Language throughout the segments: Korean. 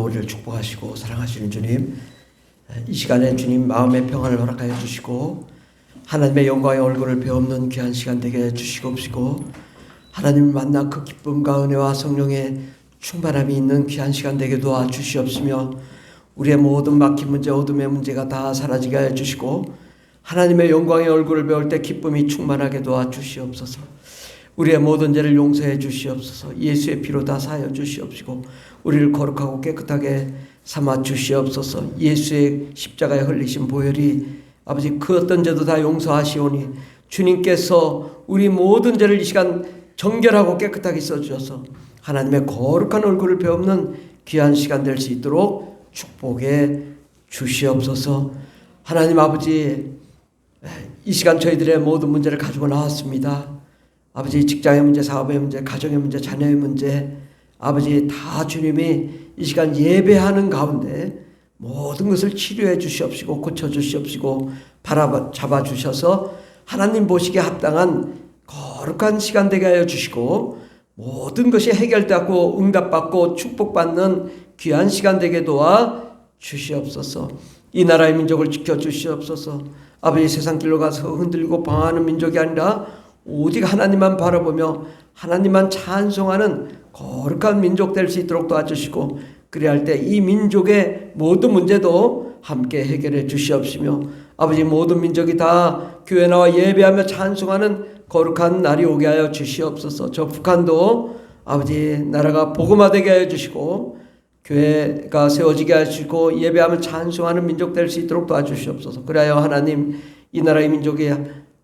우리를 축복하시고 사랑하시는 주님, 이 시간에 주님 마음의 평안을 허락하여 주시고 하나님의 영광의 얼굴을 배우는 귀한 시간 되게 해주시옵시고 하나님을 만나 그 기쁨과 은혜와 성령의 충만함이 있는 귀한 시간 되게 도와주시옵시며 우리의 모든 막힌 문제, 어둠의 문제가 다 사라지게 해주시고 하나님의 영광의 얼굴을 배울 때 기쁨이 충만하게 도와주시옵소서. 우리의 모든 죄를 용서해 주시옵소서. 예수의 피로 다 사하여 주시옵시고 우리를 거룩하고 깨끗하게 삼아 주시옵소서. 예수의 십자가에 흘리신 보혈이 아버지 그 어떤 죄도 다 용서하시오니 주님께서 우리 모든 죄를 이 시간 정결하고 깨끗하게 써주셔서 하나님의 거룩한 얼굴을 배우는 귀한 시간 될 수 있도록 축복해 주시옵소서. 하나님 아버지, 이 시간 저희들의 모든 문제를 가지고 나왔습니다. 아버지, 직장의 문제, 사업의 문제, 가정의 문제, 자녀의 문제, 아버지 다 주님이 이 시간 예배하는 가운데 모든 것을 치료해 주시옵시고 고쳐주시옵시고 바라잡아 주셔서 하나님 보시기에 합당한 거룩한 시간 되게 하여 주시고 모든 것이 해결되고 응답받고 축복받는 귀한 시간 되게 도와 주시옵소서. 이 나라의 민족을 지켜주시옵소서. 아버지, 세상 길로 가서 흔들리고 방황하는 민족이 아니라 오직 하나님만 바라보며 하나님만 찬송하는 거룩한 민족 될 수 있도록 도와주시고 그래야 할 때 이 민족의 모든 문제도 함께 해결해 주시옵시며 아버지, 모든 민족이 다 교회 나와 예배하며 찬송하는 거룩한 날이 오게 하여 주시옵소서. 저 북한도 아버지 나라가 복음화되게 하여 주시고 교회가 세워지게 하시고 예배하며 찬송하는 민족 될 수 있도록 도와주시옵소서. 그래야 하나님 이 나라의 민족이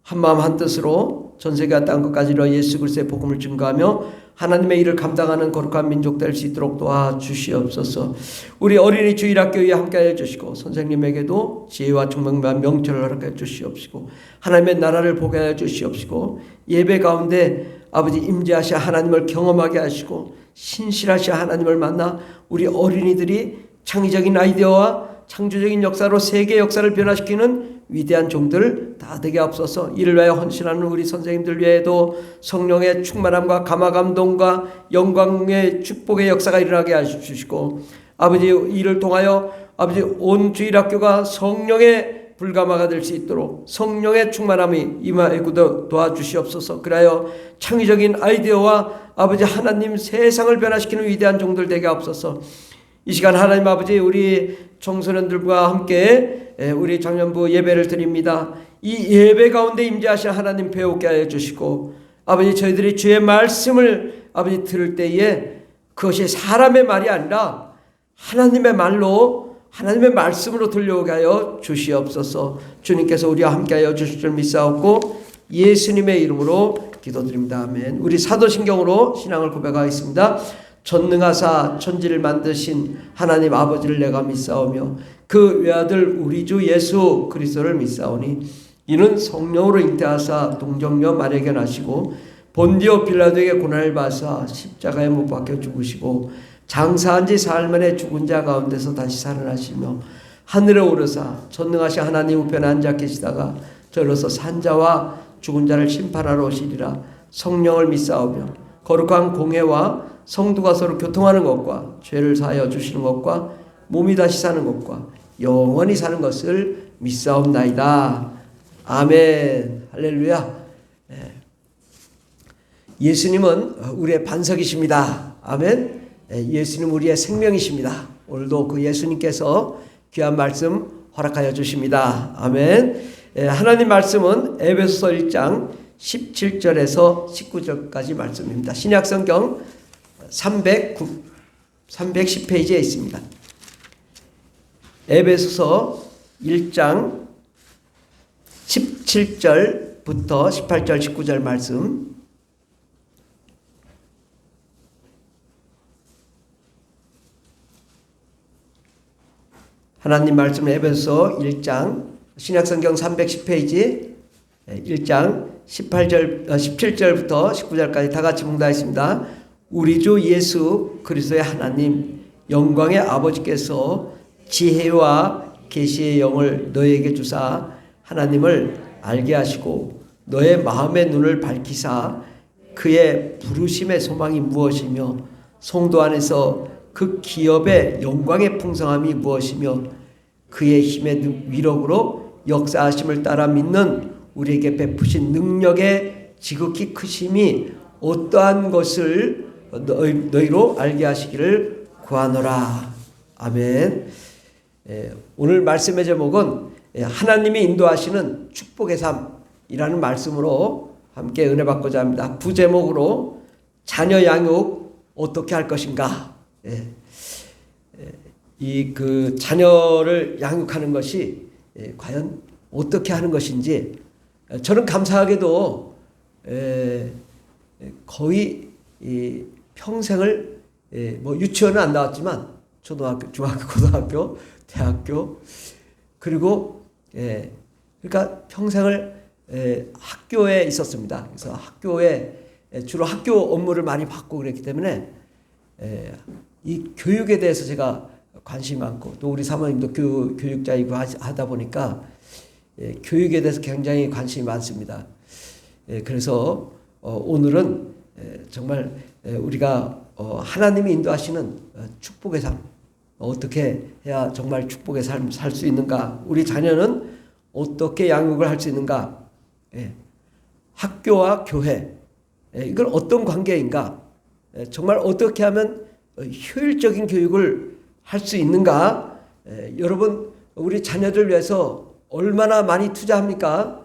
한마음 한뜻으로 전세계와 땅끝까지 이르러 예수 그리스도의 복음을 증거하며 하나님의 일을 감당하는 거룩한 민족 될 수 있도록 도와주시옵소서. 우리 어린이 주일학교에 함께하여 주시고 선생님에게도 지혜와 총명과 명철을 허락하여 주시옵시고 하나님의 나라를 보게 하여 주시옵시고 예배 가운데 아버지 임재하셔 하나님을 경험하게 하시고 신실하셔 하나님을 만나 우리 어린이들이 창의적인 아이디어와 창조적인 역사로 세계 역사를 변화시키는 위대한 종들 다 되게 앞서서 이를 위하여 헌신하는 우리 선생님들 위에도 성령의 충만함과 감화감동과 영광의 축복의 역사가 일어나게 하시고 아버지, 이를 통하여 아버지 온 주일학교가 성령의 불가마가 될 수 있도록 성령의 충만함이 임하여 도와주시옵소서. 그래야 창의적인 아이디어와 아버지 하나님 세상을 변화시키는 위대한 종들 되게 앞서서 이 시간 하나님 아버지, 우리 청소년들과 함께 우리 청년부 예배를 드립니다. 이 예배 가운데 임재하신 하나님 배우게 하여 주시고 아버지, 저희들이 주의 말씀을 아버지 들을 때에 그것이 사람의 말이 아니라 하나님의 말로 하나님의 말씀으로 들려오게 하여 주시옵소서. 주님께서 우리와 함께 하여 주실 줄 믿사옵고 예수님의 이름으로 기도드립니다. 아멘. 우리 사도신경으로 신앙을 고백하겠습니다. 전능하사 천지를 만드신 하나님 아버지를 내가 믿사오며 그 외아들 우리 주 예수 그리스도를 믿사오니 이는 성령으로 잉태하사 동정녀 마리아에게 나시고 본디오 빌라도에게 고난을 받으사 십자가에 못 박혀 죽으시고 장사한 지 사흘 만에 죽은 자 가운데서 다시 살아나시며 하늘에 오르사 전능하신 하나님 우편에 앉아 계시다가 저로서 산자와 죽은 자를 심판하러 오시리라. 성령을 믿사오며 거룩한 공회와 성도가 서로 교통하는 것과 죄를 사하여 주시는 것과 몸이 다시 사는 것과 영원히 사는 것을 믿사옵나이다. 아멘. 할렐루야. 예수님은 우리의 반석이십니다. 아멘. 예수님 우리의 생명이십니다. 오늘도 그 예수님께서 귀한 말씀 허락하여 주십니다. 아멘. 하나님 말씀은 에베소서 1장 17절에서 19절까지 말씀입니다. 신약성경 310페이지에 있습니다. 에베소서 1장 17절부터 18절 19절 말씀. 하나님 말씀 에베소서 1장 신약성경 310페이지 1장 17절부터 19절까지 다 같이 봉독하겠습니다. 우리 주 예수 그리스도의 하나님 영광의 아버지께서 지혜와 계시의 영을 너에게 주사 하나님을 알게 하시고 너의 마음의 눈을 밝히사 그의 부르심의 소망이 무엇이며 성도 안에서 그 기업의 영광의 풍성함이 무엇이며 그의 힘의 위력으로 역사하심을 따라 믿는 우리에게 베푸신 능력의 지극히 크심이 어떠한 것을 너희로 알게 하시기를 구하노라. 아멘. 오늘 말씀의 제목은 하나님이 인도하시는 축복의 삶이라는 말씀으로 함께 은혜 받고자 합니다. 부제목으로 자녀 양육 어떻게 할 것인가. 이 그 자녀를 양육하는 것이 과연 어떻게 하는 것인지 저는 감사하게도 거의 평생을 뭐 유치원은 안 나왔지만 초등학교, 중학교, 고등학교, 대학교 그리고 그러니까 평생을 학교에 있었습니다. 그래서 학교에 주로 학교 업무를 많이 받고 그랬기 때문에 이 교육에 대해서 제가 관심이 많고 또 우리 사모님도 교육자이고 하다 보니까 교육에 대해서 굉장히 관심이 많습니다. 그래서 오늘은 정말 우리가 하나님이 인도하시는 축복의 삶 어떻게 해야 정말 축복의 삶 살 수 있는가, 우리 자녀는 어떻게 양육을 할 수 있는가, 학교와 교회 이건 어떤 관계인가, 정말 어떻게 하면 효율적인 교육을 할 수 있는가. 여러분 우리 자녀들 위해서 얼마나 많이 투자합니까?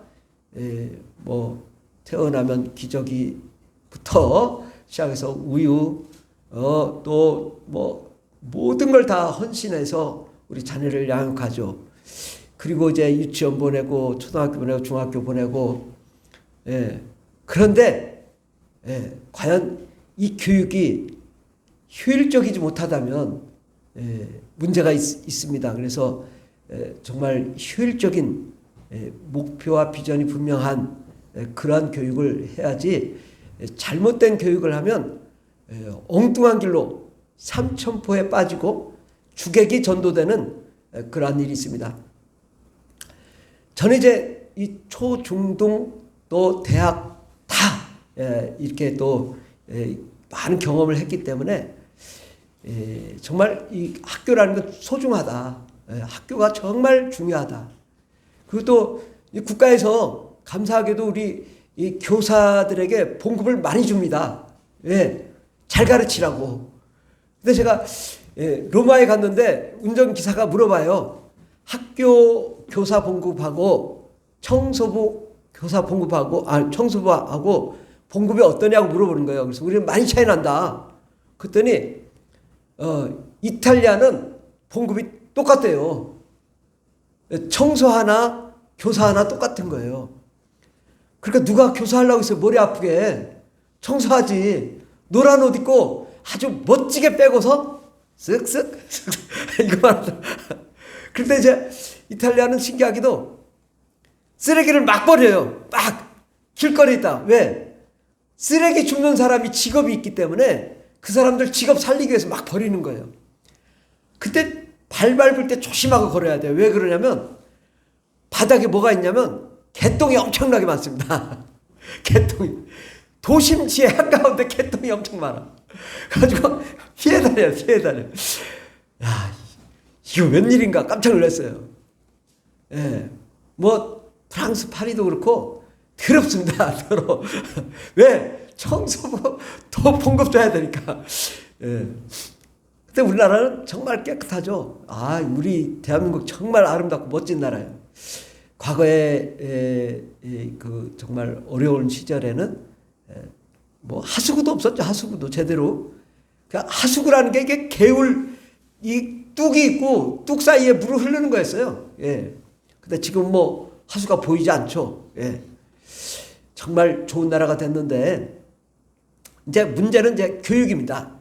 뭐 태어나면 기저귀부터 시작해서 우유 또 뭐 모든 걸 다 헌신해서 우리 자녀를 양육하죠. 그리고 이제 유치원 보내고 초등학교 보내고 중학교 보내고 그런데 과연 이 교육이 효율적이지 못하다면 문제가 있습니다. 그래서 정말 효율적인 목표와 비전이 분명한 그러한 교육을 해야지 잘못된 교육을 하면 엉뚱한 길로 삼천포에 빠지고 주객이 전도되는 그러한 일이 있습니다. 저는 이제 이 초, 중, 등 또 대학 다 이렇게 또 많은 경험을 했기 때문에 정말 이 학교라는 건 소중하다. 학교가 정말 중요하다. 그리고 또 국가에서 감사하게도 우리 이 교사들에게 봉급을 많이 줍니다. 잘 가르치라고. 근데 제가 로마에 갔는데 운전기사가 물어봐요. 학교 교사 봉급하고 청소부 교사 봉급하고 청소부하고 봉급이 어떠냐고 물어보는 거예요. 그래서 우리는 많이 차이 난다. 그랬더니 이탈리아는 봉급이 똑같대요. 청소 하나 교사 하나 똑같은 거예요. 그러니까 누가 교사하려고 해서 머리 아프게 청소하지. 노란 옷 입고 아주 멋지게 빼고서 쓱쓱 이거만 하다. 그런데 이제 이탈리아는 신기하게도 쓰레기를 막 버려요. 막 길거리에 있다. 왜? 쓰레기 줍는 사람이 직업이 있기 때문에 그 사람들 직업 살리기 위해서 막 버리는 거예요. 그때 발 밟을 때 조심하고 걸어야 돼요. 왜 그러냐면 바닥에 뭐가 있냐면 개똥이 엄청나게 많습니다. 개똥이. 도심지의 한가운데 개똥이 엄청 많아. 그래가지고 피해 다녀. 야, 이거 웬일인가 깜짝 놀랐어요. 뭐 프랑스 파리도 그렇고 더럽습니다. 더러워. 왜? 청소부 더 봉급 줘야 되니까. 근데 우리나라는 정말 깨끗하죠. 우리 대한민국 정말 아름답고 멋진 나라예요. 과거에 그 정말 어려운 시절에는 뭐 하수구도 없었죠. 하수구도 제대로. 그러니까 하수구라는 게 이게 개울 이 뚝이 있고 뚝 사이에 물을 흐르는 거였어요. 근데 지금 뭐 하수가 보이지 않죠. 정말 좋은 나라가 됐는데 이제 문제는 이제 교육입니다.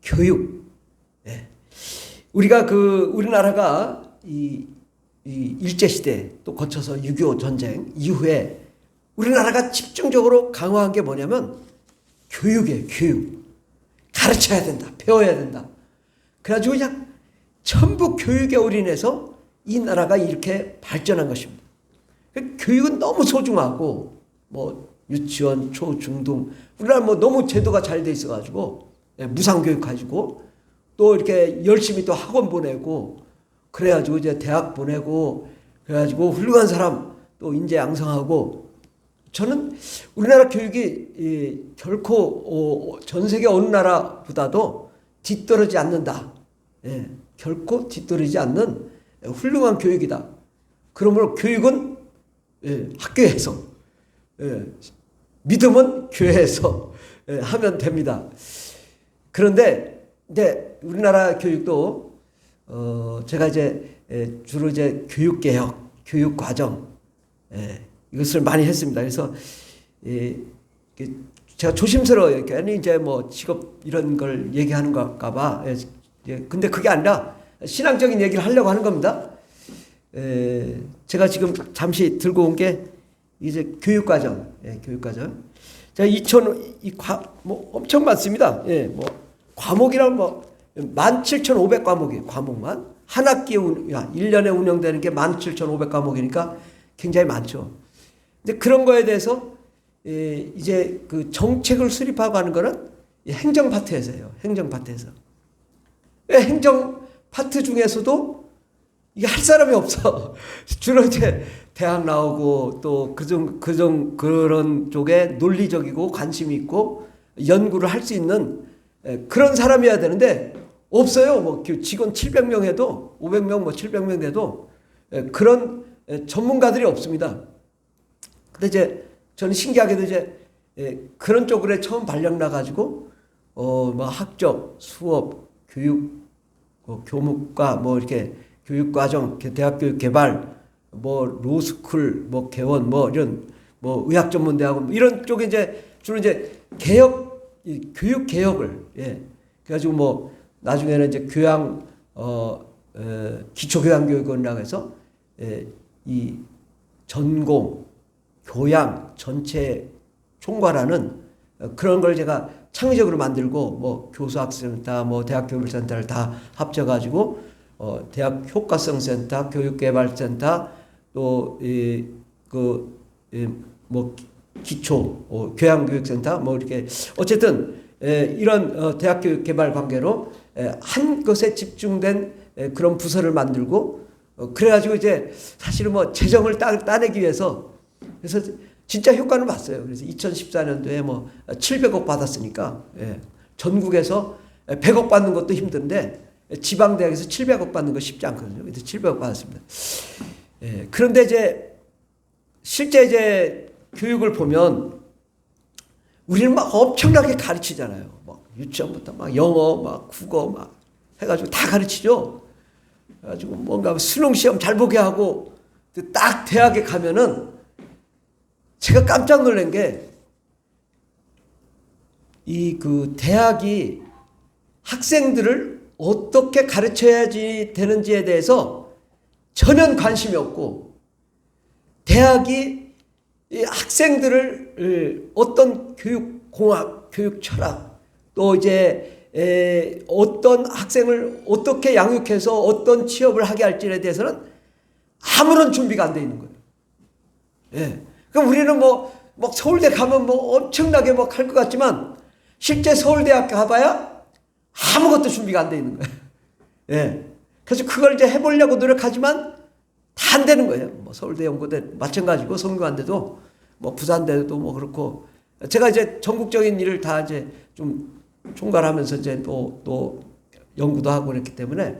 교육. 우리가 우리나라가 이 일제시대 또 거쳐서 6.25 전쟁 이후에 우리나라가 집중적으로 강화한 게 뭐냐면 교육이에요. 교육. 가르쳐야 된다. 배워야 된다. 그래가지고 그냥 전부 교육에 올인해서 이 나라가 이렇게 발전한 것입니다. 교육은 너무 소중하고 뭐 유치원, 초, 중, 등 우리나라 뭐 너무 제도가 잘 돼 있어가지고 무상교육 가지고 또 이렇게 열심히 또 학원 보내고 그래가지고 이제 대학 보내고 그래가지고 훌륭한 사람 또 인재 양성하고 저는 우리나라 교육이 결코 전 세계 어느 나라보다도 뒤떨어지지 않는다. 예, 결코 뒤떨어지지 않는 훌륭한 교육이다. 그러므로 교육은 학교에서 믿음은 교회에서 하면 됩니다. 그런데 우리나라 교육도 제가 이제 주로 이제 교육개혁, 교육과정 이것을 많이 했습니다. 그래서 제가 조심스러워요. 괜히 이제 뭐 직업 이런 걸 얘기하는 걸까봐. 근데 그게 아니라 신앙적인 얘기를 하려고 하는 겁니다. 제가 지금 잠시 들고 온 게 이제 교육과정, 교육과정. 제가 뭐 엄청 많습니다. 뭐 과목이랑 뭐 17,500과목이에요. 과목만 한 학기에 1년에 운영되는 게 17,500과목이니까 굉장히 많죠. 근데 그런 거에 대해서 이제 그 정책을 수립하고 하는 거는 행정 파트에서예요. 행정 파트에서. 행정 파트 중에서도 이게 할 사람이 없어. 주로 이제 대학 나오고 또 그런 쪽에 논리적이고 관심이 있고 연구를 할 수 있는 그런 사람이어야 되는데 없어요. 뭐 직원 700명 해도 500명 뭐 700명 돼도 그런 전문가들이 없습니다. 근데 이제 저는 신기하게도 이제 그런 쪽으로 처음 발령 나가지고 뭐 학적, 수업, 교육, 교육과 뭐 이렇게 교육과정, 대학교육 개발, 뭐 로스쿨, 뭐 개원, 뭐 이런 뭐 의학전문대학원 이런 쪽에 이제 주로 이제 교육 개혁을 그래가지고 뭐 나중에는 이제 기초교양교육원이라고 해서 이 전공 교양 전체 총괄하는 그런 걸 제가 창의적으로 만들고 뭐 교수학생센터, 뭐 대학교육센터를 다 합쳐가지고 대학 효과성센터, 교육개발센터 또 뭐 기초 교양교육센터 뭐 이렇게 어쨌든 이런 대학교육개발 관계로 한 것에 집중된 그런 부서를 만들고 그래가지고 이제 사실은 뭐 재정을 따내기 위해서 그래서 진짜 효과는 봤어요. 그래서 2014년도에 뭐 700억 받았으니까 전국에서 100억 받는 것도 힘든데 지방대학에서 700억 받는 거 쉽지 않거든요. 그래서 700억 받았습니다. 그런데 이제 실제 이제 교육을 보면 우리는 막 엄청나게 가르치잖아요. 막 유치원부터 막 영어, 막 국어 막 해가지고 다 가르치죠. 그래가지고 뭔가 수능 시험 잘 보게 하고 딱 대학에 가면은 제가 깜짝 놀란 게 그 대학이 학생들을 어떻게 가르쳐야지 되는지에 대해서 전혀 관심이 없고 대학이 이 학생들을 어떤 교육공학, 교육철학 또 이제 어떤 학생을 어떻게 양육해서 어떤 취업을 하게 할지에 대해서는 아무런 준비가 안 돼 있는 거예요. 그럼 우리는 뭐 서울대 가면 뭐 엄청나게 뭐 할 것 같지만 실제 서울대학 가봐야 아무것도 준비가 안 돼 있는 거예요. 그래서 그걸 이제 해보려고 노력하지만 다 안 되는 거예요. 뭐 서울대, 연고대 마찬가지고 성균관대도 뭐 부산대도 뭐 그렇고 제가 이제 전국적인 일을 다 이제 좀 총괄하면서 이제 또 연구도 하고 그랬기 때문에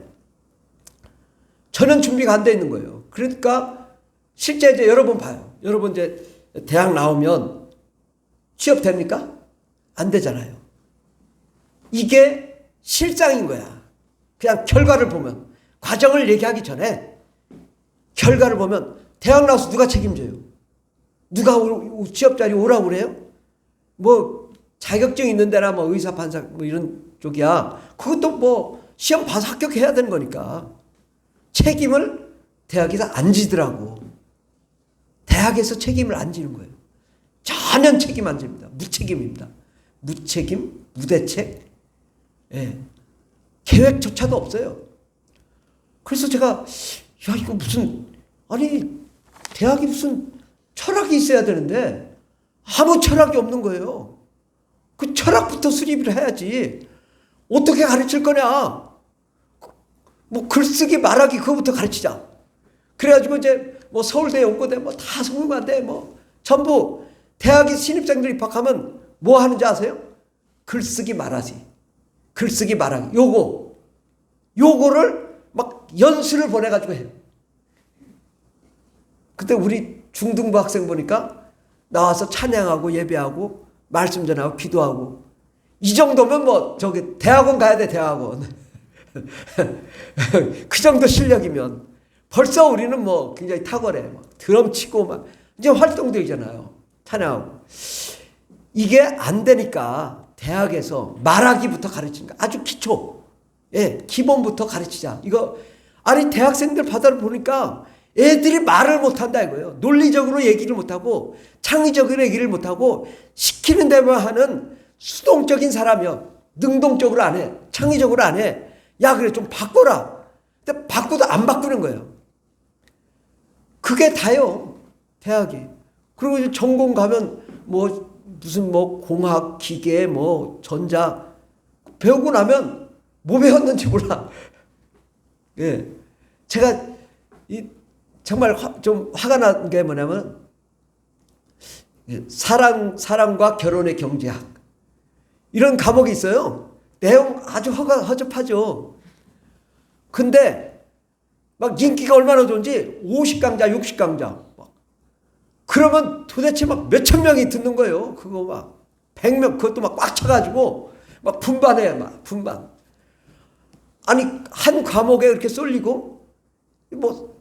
전혀 준비가 안 돼 있는 거예요. 그러니까 실제 이제 여러분 봐요. 여러분 이제 대학 나오면 취업 됩니까? 안 되잖아요. 이게 실상인 거야. 그냥 결과를 보면 과정을 얘기하기 전에 결과를 보면 대학 나와서 누가 책임져요? 누가 취업 자리 오라고 그래요? 뭐 자격증 있는 데나 뭐 의사 판사 뭐 이런 쪽이야. 그것도 뭐 시험 봐서 합격해야 되는 거니까 책임을 대학에서 안 지더라고. 대학에서 책임을 안 지는 거예요. 전혀 책임 안 집니다. 무책임입니다. 무책임, 무대책, 계획조차도 없어요. 그래서 제가 이거 무슨 대학이 무슨 철학이 있어야 되는데 아무 철학이 없는 거예요. 그 철학부터 수립을 해야지. 어떻게 가르칠 거냐? 뭐 글쓰기 말하기 그거부터 가르치자. 그래가지고 이제 뭐 서울대 연고대 뭐 다 성균관대 뭐 전부 대학에 신입생들 입학하면 뭐 하는지 아세요? 글쓰기 말하기. 글쓰기 말하기. 요거를 막 연수를 보내가지고 해요. 그때 우리 중등부 학생 보니까 나와서 찬양하고 예배하고 말씀 전하고 기도하고 이 정도면 뭐 저기 대학원 가야 돼. 대학원. 그 정도 실력이면 벌써 우리는 뭐 굉장히 탁월해. 막 드럼 치고 막 이제 활동되잖아요. 찬양하고. 이게 안 되니까 대학에서 말하기부터 가르치는 거. 아주 기초. 예, 기본부터 가르치자. 이거 아니 대학생들 바다를 보니까 애들이 말을 못한다 이거예요. 논리적으로 얘기를 못하고 창의적으로 얘기를 못하고 시키는 대로만 하는 수동적인 사람이요. 능동적으로 안 해. 창의적으로 안 해. 야 그래 좀 바꿔라. 근데 바꾸도 안 바꾸는 거예요. 그게 다요. 대학이. 그리고 이제 전공 가면 뭐 무슨 뭐 공학, 기계, 뭐 전자 배우고 나면 뭐 배웠는지 몰라. 예. 제가 정말 좀 화가 난 게 뭐냐면 사랑과 결혼의 경제학 이런 과목이 있어요. 내용 아주 허접하죠. 근데 막 인기가 얼마나 좋은지 50강자, 60강자. 그러면 도대체 막 몇천 명이 듣는 거예요. 그거 막 100명 그것도 막 꽉 차가지고 막 분반해 막 분반. 아니 한 과목에 이렇게 쏠리고 뭐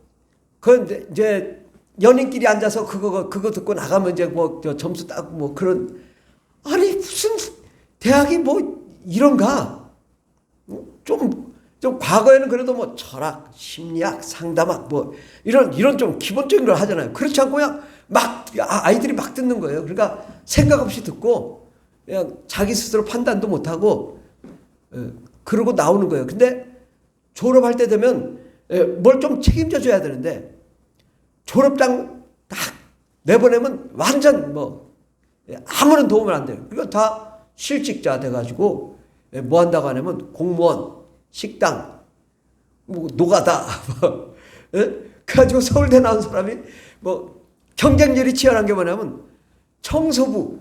그 이제 연인끼리 앉아서 그거 듣고 나가면 이제 뭐 점수 따고 뭐 그런 아니 무슨 대학이 뭐 이런가? 좀 과거에는 그래도 뭐 철학, 심리학, 상담학 뭐 이런 좀 기본적인 걸 하잖아요. 그렇지 않고 그냥 막 아이들이 막 듣는 거예요. 그러니까 생각 없이 듣고 그냥 자기 스스로 판단도 못 하고 그러고 나오는 거예요. 근데 졸업할 때 되면 뭘 좀 책임져 줘야 되는데 졸업장 딱 내보내면 완전 뭐 아무런 도움을 안 돼요. 그리고 다 실직자 돼가지고 뭐 한다고 하냐면 공무원, 식당, 뭐 노가다. 그래가지고 서울대 나온 사람이 뭐 경쟁률이 치열한 게 뭐냐면 청소부.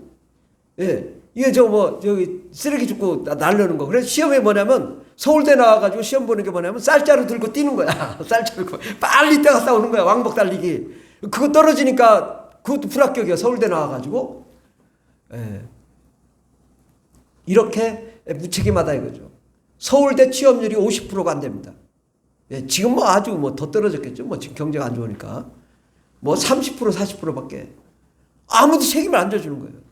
예. 이게 저기 쓰레기 줍고 날르는 거. 그래서 시험이 뭐냐면 서울대 나와가지고 시험 보는 게 뭐냐면 쌀자루 들고 뛰는 거야. 쌀자루 빨리 뛰어갔다 오는 거야. 왕복 달리기. 그거 떨어지니까 그것도 불합격이야. 서울대 나와가지고. 예. 이렇게 무책임하다 이거죠. 서울대 취업률이 50%가 안 됩니다. 예. 지금 뭐 아주 뭐 더 떨어졌겠죠. 뭐 지금 경제가 안 좋으니까. 뭐 30% 40%밖에 아무도 책임을 안 져주는 거예요.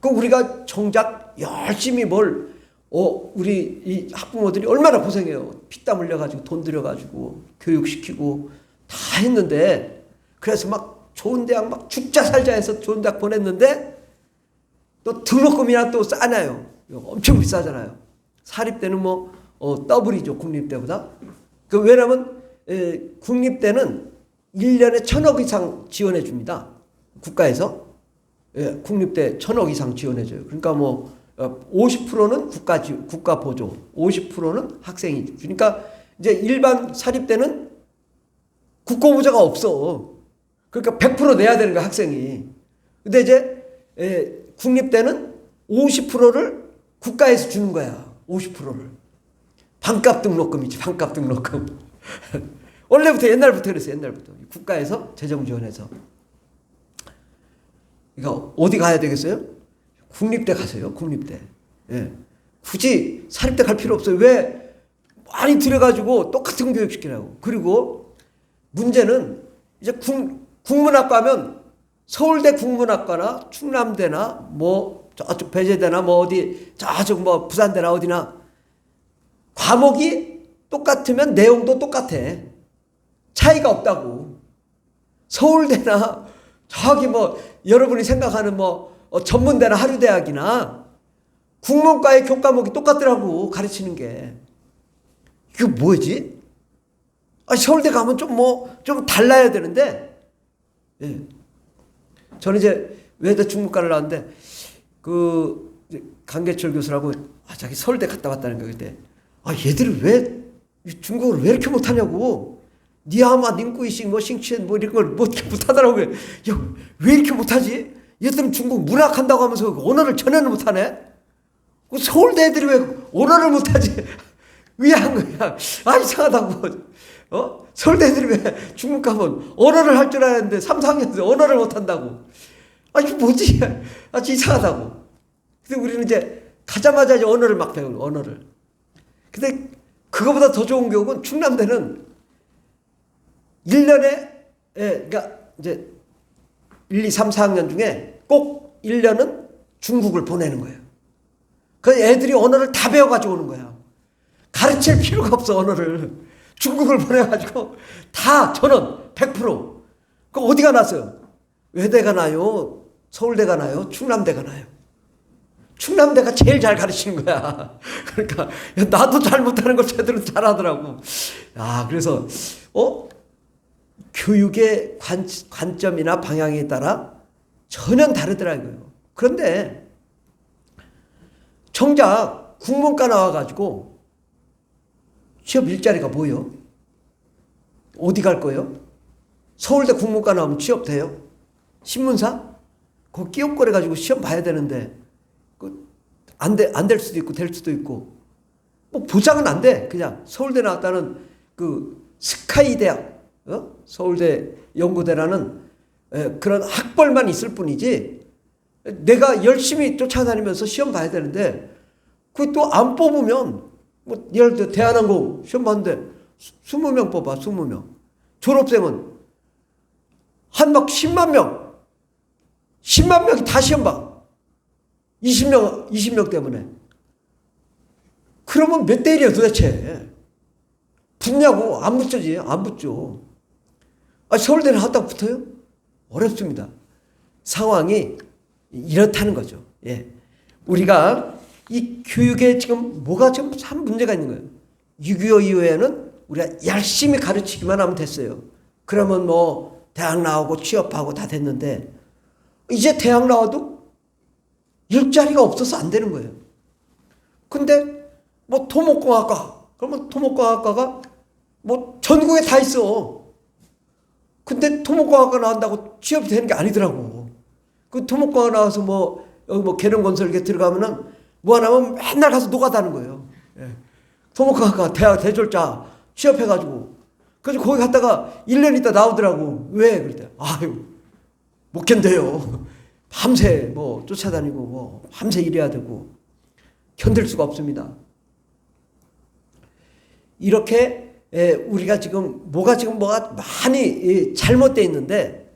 그 우리가 정작 열심히 우리 이 학부모들이 얼마나 고생해요. 피땀 흘려가지고 돈 들여가지고 교육시키고 다 했는데 그래서 막 좋은 대학 막 죽자 살자 해서 좋은 대학 보냈는데 또 등록금이나 또 싸나요. 엄청 비싸잖아요. 사립대는 뭐 더블이죠. 국립대보다. 왜냐면 국립대는 1년에 1,000억 이상 지원해 줍니다. 국가에서. 예, 국립대 1,000억 이상 지원해줘요. 그러니까 뭐 50%는 국가 보조, 50%는 학생이. 그러니까 이제 일반 사립대는 국가 보조가 없어. 그러니까 100% 내야 되는 거야 학생이. 근데 이제 국립대는 50%를 국가에서 주는 거야. 50%를. 반값 등록금이지. 반값 등록금. 원래부터 옛날부터 그랬어요. 옛날부터 국가에서 재정 지원해서. 그러니까 어디 가야 되겠어요? 국립대 가세요. 국립대. 예. 굳이 사립대 갈 필요 없어요. 왜? 많이 들여가지고 똑같은 교육 시키라고. 그리고 문제는 이제 국문학과 하면 서울대 국문학과나 충남대나 뭐 저쪽 배재대나 뭐 어디 저쪽 뭐 부산대나 어디나 과목이 똑같으면 내용도 똑같아. 차이가 없다고. 서울대나 저기 뭐 여러분이 생각하는 뭐 전문대나 하류대학이나 국문과의 교과목이 똑같더라고. 가르치는 게. 이거 뭐지? 서울대 가면 좀 달라야 되는데. 예. 저는 이제 외대 중문과를 나왔는데 강계철 교수라고 자기 서울대 갔다 왔다는 거 그때 얘들이 왜 중국어를 왜 이렇게 못하냐고. 니하마, 닝구이식, 뭐 싱첸 뭐 이런 걸 못하더라고. 야, 왜 이렇게 못하지? 얘들은 중국 문학한다고 하면서 언어를 전혀 못하네. 서울대 애들이 왜 언어를 못하지? 의아한 거야. 아, 이상하다고. 서울대 애들이 왜 중국 가면 언어를 할 줄 알았는데 3, 4학년인데 언어를 못한다고. 아, 이게 뭐지? 아주 이상하다고. 그래서 우리는 이제 가자마자 이제 언어를 막 배우는 언어를. 근데 그거보다 더 좋은 교육은 충남대는 1년에, 그러니까 이제 1, 2, 3, 4학년 중에 꼭 1년은 중국을 보내는 거예요. 그 애들이 언어를 다 배워가지고 오는 거야. 가르칠 필요가 없어, 언어를. 중국을 보내가지고 다 전원 100%. 그 어디가 났어요? 외대가 나요? 서울대가 나요? 충남대가 나요? 충남대가 제일 잘 가르치는 거야. 그러니까 나도 잘 못하는 걸 쟤들은 잘하더라고. 아, 그래서 교육의 관점이나 방향에 따라 전혀 다르더라고요. 그런데 정작 국문과 나와가지고 취업 일자리가 뭐예요? 어디 갈 거예요? 서울대 국문과 나오면 취업 돼요? 신문사? 그거 끼역거려가지고 시험 봐야 되는데 안 될 수도 있고 될 수도 있고 뭐 보장은 안 돼. 그냥 서울대 나왔다는 그 스카이 대학, 서울대 연구대라는 그런 학벌만 있을 뿐이지 내가 열심히 쫓아다니면서 시험 봐야 되는데 그 또 안 뽑으면 뭐 예를 들어 대한항공 시험 봤는데 20명 뽑아. 20명. 졸업생은 한 막 10만 명이 다 시험 봐. 20명 때문에. 그러면 몇 대 1이야 도대체? 붙냐고? 안 붙지. 안 붙죠. 아, 서울대는 하다 붙어요? 어렵습니다. 상황이 이렇다는 거죠. 예. 우리가 이 교육에 지금 뭐가 좀 참 문제가 있는 거예요. 6.25 이후에는 우리가 열심히 가르치기만 하면 됐어요. 그러면 뭐 대학 나오고 취업하고 다 됐는데 이제 대학 나와도 일자리가 없어서 안 되는 거예요. 근데 뭐 토목공학과 그러면 토목공학과가 뭐 전국에 다 있어. 근데 토목공학과 나온다고 취업이 되는 게 아니더라고. 그 토목공학 나와서 뭐 여기 뭐 계룡건설계 들어가면은 뭐 하나면 맨날 가서 노가다는 거예요. 예. 토목공학과 대학 대졸자 취업해가지고 그래서 거기 갔다가 1년 있다 나오더라고. 왜? 그랬더니 아유 못 견뎌요. 밤새 뭐 쫓아다니고 뭐 밤새 일해야 되고 견딜 수가 없습니다. 이렇게 우리가 지금 뭐가 많이 잘못되어 있는데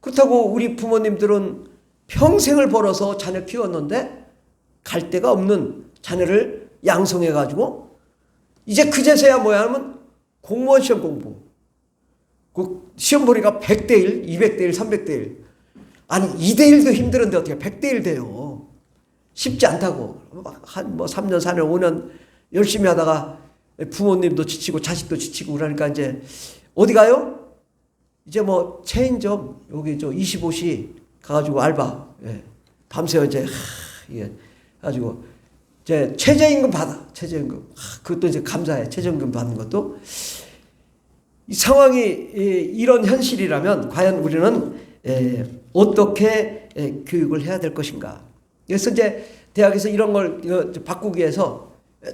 그렇다고 우리 부모님들은 평생을 벌어서 자녀 키웠는데 갈 데가 없는 자녀를 양성해 가지고 이제 그제서야 뭐야 하면 공무원 시험 공부. 그 시험 보니까 100대 1, 200대 1, 300대 1. 아니 2대 1도 힘들은데 어떻게 100대 1 돼요. 쉽지 않다고. 한 뭐 3년, 4년, 5년 열심히 하다가 부모님도 지치고 자식도 지치고 그러니까 이제 어디 가요? 이제 뭐 체인점 여기 저 25시 가가지고 알바. 예. 밤새 이제 예. 가지고 이제 최저임금 받아. 최저임금. 그것도 이제 감사해. 최저임금 받는 것도. 이 상황이 이런 현실이라면 과연 우리는 어떻게 교육을 해야 될 것인가. 그래서 이제 대학에서 이런 걸 바꾸기 위해서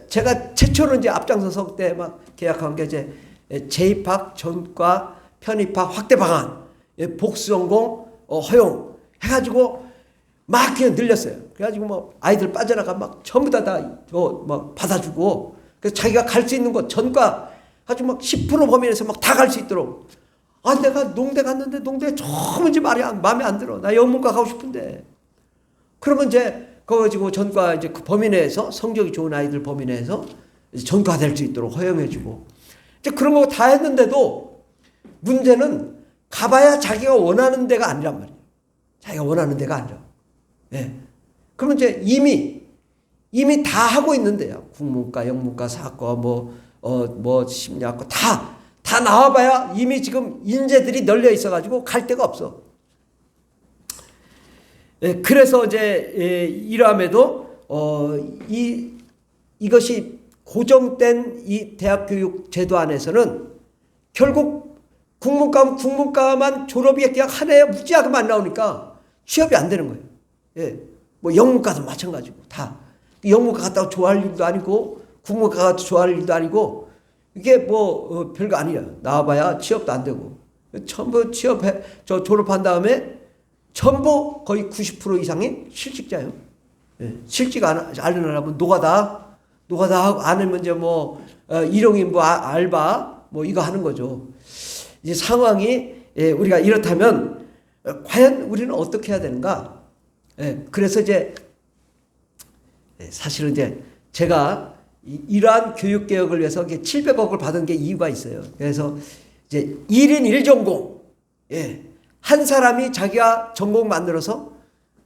제가 최초로 이제 앞장서서 그때 막 계약한 게 이제 재입학, 전과, 편입학 확대 방안, 복수 전공 허용 해가지고 막 그냥 늘렸어요. 그래가지고 뭐 아이들 빠져나가 막 전부 다 막 받아주고 그래서 자기가 갈 수 있는 곳 전과 아주 막 10% 범위에서 막 다 갈 수 있도록. 아, 내가 농대 갔는데 농대 조금인지 마음에 안 들어. 나 영문과 가고 싶은데. 그러면 이제 그거 가지고 전과 이제 그 범위 내에서 성적이 좋은 아이들 범위 내에서 전과 될 수 있도록 허용해주고. 이제 그런 거 다 했는데도 문제는 가봐야 자기가 원하는 데가 아니란 말이에요. 자기가 원하는 데가 아니라. 예. 그러면 이제 이미 다 하고 있는데요. 국문과, 영문과, 사학과, 뭐 심리학과 다 나와봐야 이미 지금 인재들이 널려 있어가지고 갈 데가 없어. 예, 그래서 이제 이러함에도 이것이 고정된 이 대학 교육 제도 안에서는 결국 국문과만 졸업이 그냥 한 해에 무지하게만 나오니까 취업이 안 되는 거예요. 예. 뭐 영문과도 마찬가지고 다. 영문과 갔다가 좋아할 일도 아니고 국문과 가서 좋아할 일도 아니고 이게 뭐 별거 아니야. 나와봐야 취업도 안 되고. 전부 졸업한 다음에 전부 거의 90% 이상이 실직자예요. 예. 실직 안 하려면 노가다 하고 안 하면 이제 뭐 일용인 뭐 알바 뭐 이거 하는 거죠. 이제 상황이 우리가 이렇다면 과연 우리는 어떻게 해야 되는가? 그래서 이제 사실은 이제 제가 이러한 교육 개혁을 위해서 700억을 받은 게 이유가 있어요. 그래서 이제 1인 1전공, 한 사람이 자기가 전공 만들어서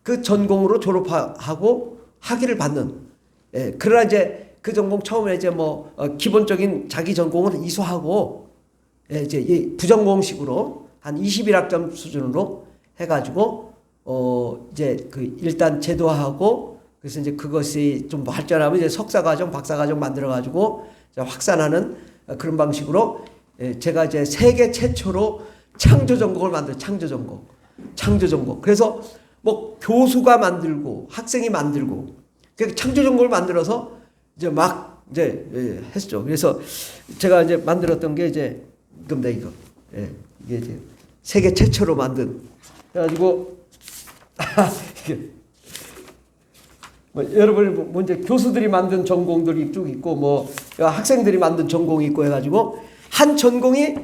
그 전공으로 졸업하고 학위를 받는. 그러나 이제 그 전공 처음에 이제 뭐 기본적인 자기 전공을 이수하고 이제 이 부전공식으로 한 21학점 수준으로 해가지고 이제 그 일단 제도화하고 그래서 이제 그것이 좀 발전하면 이제 석사과정, 박사과정 만들어가지고 확산하는 그런 방식으로 제가 이제 세계 최초로 창조 전공을 만들어요. 창조 전공. 그래서 뭐 교수가 만들고 학생이 만들고 그 창조 전공을 만들어서 이제 막 이제 했죠. 그래서 제가 이제 만들었던 게 이제 이겁니다. 이거. 이게 이제 세계 최초로 만든. 그래가지고 이게 뭐 여러분 뭐 이제 교수들이 만든 전공들이 쭉 있고 뭐 학생들이 만든 전공이 있고 해가지고 한 전공이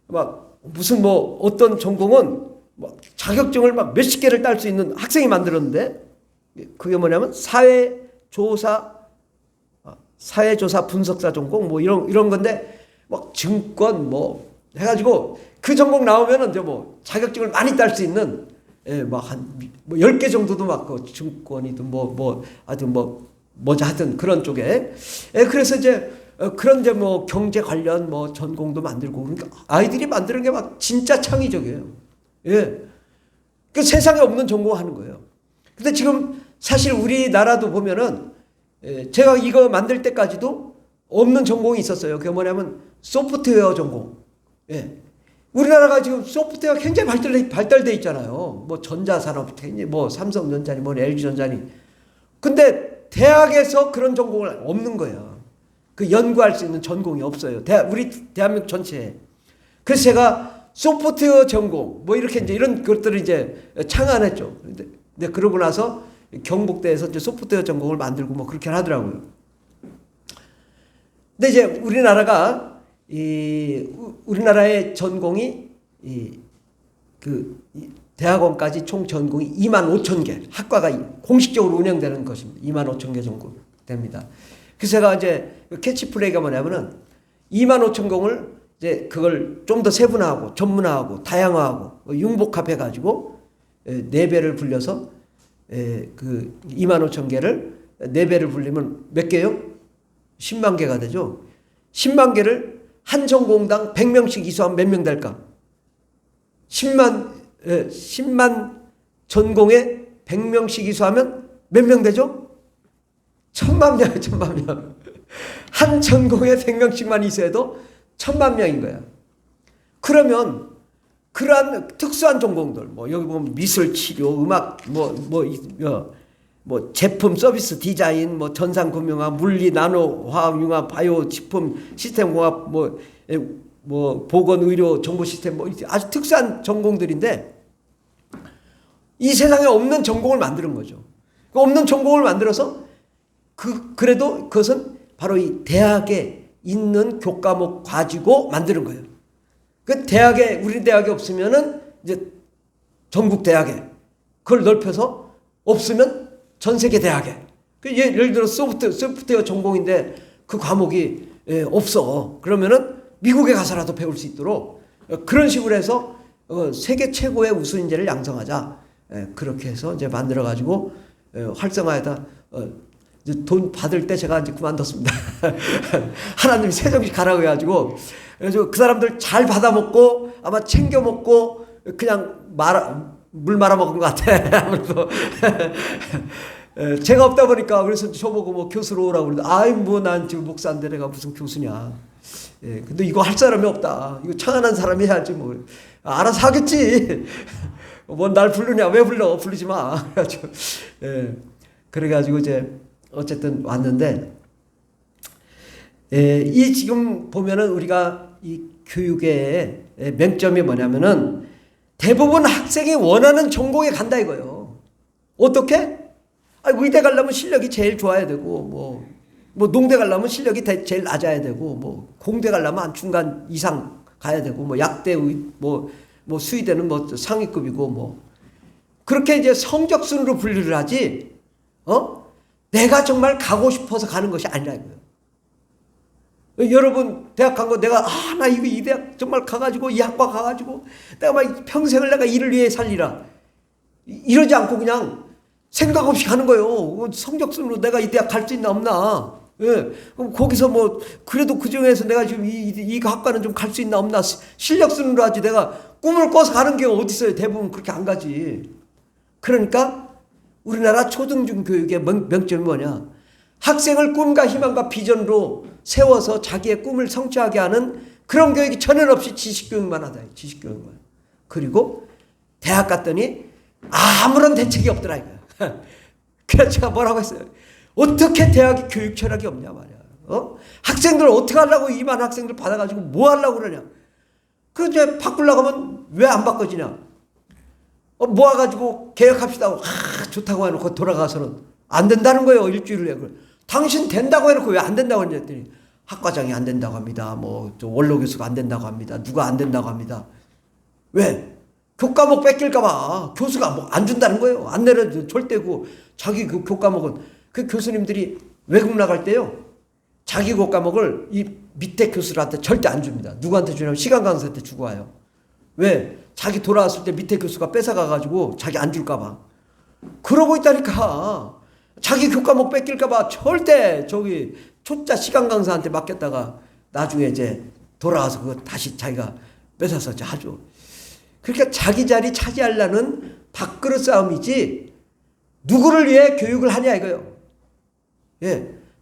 막 무슨 뭐 어떤 전공은 뭐 자격증을 막 몇십 개를 딸 수 있는 학생이 만들었는데 그게 뭐냐면 사회조사 분석사 전공 뭐 이런 건데 막 증권 뭐 해가지고 그 전공 나오면은 이제 뭐 자격증을 많이 딸 수 있는 막 한 뭐 10개 정도도 막 그 증권이든 하여튼 그런 쪽에 그래서 이제 그런 이제 뭐 경제 관련 뭐 전공도 만들고 그러니까 아이들이 만드는 게 막 진짜 창의적이에요. 그 세상에 없는 전공 하는 거예요. 근데 지금 사실 우리나라도 보면은 제가 이거 만들 때까지도 없는 전공이 있었어요. 그게 뭐냐면 소프트웨어 전공. 우리나라가 지금 소프트웨어가 굉장히 발달돼 있잖아요. 뭐 전자산업, 뭐 삼성전자니, 뭐 LG전자니. 근데 대학에서 그런 전공을 없는 거예요. 그 연구할 수 있는 전공이 없어요. 우리 대한민국 전체에. 그래서 제가 소프트웨어 전공, 뭐 이렇게 이제 이런 것들을 이제 창안했죠. 근데 그러고 나서 경북대에서 이제 소프트웨어 전공을 만들고 뭐 그렇게 하더라고요. 근데 이제 우리나라의 전공이 대학원까지 총 전공이 25,000개, 학과가 공식적으로 운영되는 것입니다. 25,000개 정도 됩니다. 그래서 제가 이제 캐치플레이가 뭐냐면은 25,000공을 이제 그걸 좀 더 세분화하고 전문화하고 다양화하고 융복합해가지고 4배를 불려서 그 25,000개를 4배를 불리면 몇 개요? 10만 개가 되죠. 10만 개를 한 전공당 100명씩 이수하면 몇 명 될까? 10만 전공에 100명씩 이수하면 몇 명 되죠? 1000만 명, 1000만 명. 한 전공에 100명씩만 이수해도 1000만 명인 거야. 그러면 그러한 특수한 전공들, 뭐 여기 보면 미술, 치료, 음악, 뭐 제품, 서비스, 디자인, 뭐 전산금융학, 물리, 나노, 화학융합, 바이오, 식품, 시스템공학, 뭐 보건, 의료, 정보 시스템, 뭐 아주 특수한 전공들인데 이 세상에 없는 전공을 만드는 거죠. 그 없는 전공을 만들어서 그래도 그것은 바로 이 대학에 있는 교과목 가지고 만드는 거예요. 그 우리 대학에 없으면은 이제 전국 대학에 그걸 넓혀서 없으면 전 세계 대학에. 예를 들어 소프트웨어 전공인데 그 과목이 없어. 그러면은 미국에 가서라도 배울 수 있도록 그런 식으로 해서 세계 최고의 우수인재를 양성하자. 그렇게 해서 이제 만들어 가지고 활성화에다 돈 받을 때 제가 이제 그만뒀습니다. 하나님이 세정시 가라고 해가지고 그래서 그 사람들 잘 받아먹고 아마 챙겨 먹고 그냥 물 말아 먹은 것 같아. 아무래도 제가 없다 보니까 그래서 저보고 뭐 교수로 오라고 그러는데 아이 뭐 난 지금 목사인데 내가 무슨 교수냐. 근데 이거 할 사람이 없다. 이거 창안한 사람이 해야지 뭐. 알아서 하겠지. 뭐 날 부르냐? 왜 불러? 부르지 마. 그래가지고 그래가지고 이제 어쨌든 왔는데 이 지금 보면은 우리가 이 교육의 맹점이 뭐냐면은 대부분 학생이 원하는 전공에 간다 이거예요. 어떻게? 의대 가려면 실력이 제일 좋아야 되고 뭐 농대 가려면 실력이 제일 낮아야 되고 뭐 공대 가려면 한 중간 이상 가야 되고 뭐 약대 뭐 수의대는 뭐 상위급이고 뭐 그렇게 이제 성적 순으로 분류를 하지. 내가 정말 가고 싶어서 가는 것이 아니라 이거예요. 여러분 대학 간 거 내가 나 이거 이 대학 정말 가가지고 이 학과 가가지고 내가 막 평생을 내가 이를 위해 살리라 이러지 않고 그냥 생각 없이 가는 거예요. 성적순으로 내가 이 대학 갈 수 있나 없나. 그럼 거기서 뭐 그래도 그 중에서 내가 지금 이 학과는 좀 갈 수 있나 없나 실력순으로 하지 내가 꿈을 꿔서 가는 게 어디 있어요. 대부분 그렇게 안 가지. 그러니까 우리나라 초등중 교육의 명점이 뭐냐. 학생을 꿈과 희망과 비전으로 세워서 자기의 꿈을 성취하게 하는 그런 교육이 전혀 없이 지식교육만 하다. 지식교육만. 그리고 대학 갔더니 아무런 대책이 없더라 이거야. 그래서 제가 뭐라고 했어요. 어떻게 대학이 교육 철학이 없냐 말이야. 학생들 어떻게 하려고 이만 학생들 받아가지고 뭐 하려고 그러냐. 그 이제 바꾸려고 하면 왜 안 바꿔지냐. 모아가지고 개혁합시다 하고 좋다고 해놓고 돌아가서는 안 된다는 거예요. 일주일에. 당신 된다고 해놓고 왜 안 된다고 했더니 학과장이 안 된다고 합니다. 뭐 원로 교수가 안 된다고 합니다. 누가 안 된다고 합니다. 왜? 교과목 뺏길까봐 교수가 뭐 안 준다는 거예요. 안 내려줘 절대고 자기 그 교과목은 그 교수님들이 외국 나갈 때요. 자기 교과목을 이 밑에 교수들한테 절대 안 줍니다. 누구한테 주냐면 시간 강사한테 주고 와요. 왜? 자기 돌아왔을 때 밑에 교수가 뺏어가가지고 자기 안 줄까봐. 그러고 있다니까. 자기 교과목 뺏길까봐 절대 저기 초짜 시간 강사한테 맡겼다가 나중에 이제 돌아와서 그거 다시 자기가 뺏어서 하죠. 그러니까 자기 자리 차지하려는 밥그릇 싸움이지 누구를 위해 교육을 하냐 이거요.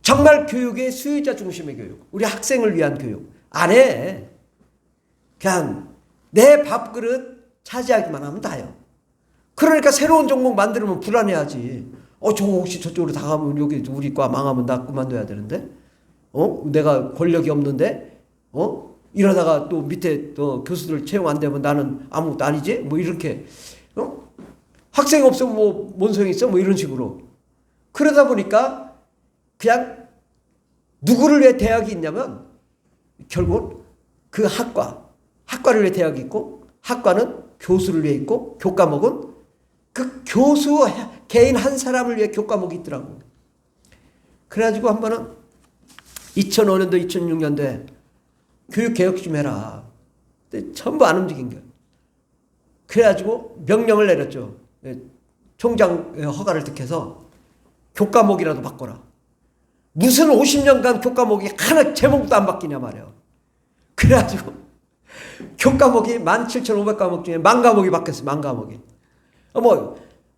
정말 교육의 수요자 중심의 교육, 우리 학생을 위한 교육 안 해. 그냥 내 밥그릇 차지하기만 하면 다요. 그러니까 새로운 종목 만들면 불안해하지. 저 혹시 저쪽으로 다 가면 여기 우리 과 망하면 나 그만둬야 되는데? 내가 권력이 없는데? 이러다가 또 밑에 또 교수들 채용 안 되면 나는 아무것도 아니지? 뭐 이렇게. 학생이 없으면 뭐 뭔 소용이 있어? 뭐 이런 식으로. 그러다 보니까 그냥 누구를 위해 대학이 있냐면 결국 그 학과를 위해 대학이 있고 학과는 교수를 위해 있고 교과목은 그 교수 개인 한 사람을 위해 교과목이 있더라고. 그래가지고 한 번은 2005년도 2006년도에 교육개혁 좀 해라. 근데 전부 안 움직인 거예요. 그래가지고 명령을 내렸죠. 총장 허가를 득해서 교과목이라도 바꿔라. 무슨 50년간 교과목이 하나 제목도 안 바뀌냐 말이에요. 그래가지고 교과목이 17,500과목 중에 10,000과목이 바뀌었어요. 10,000과목이.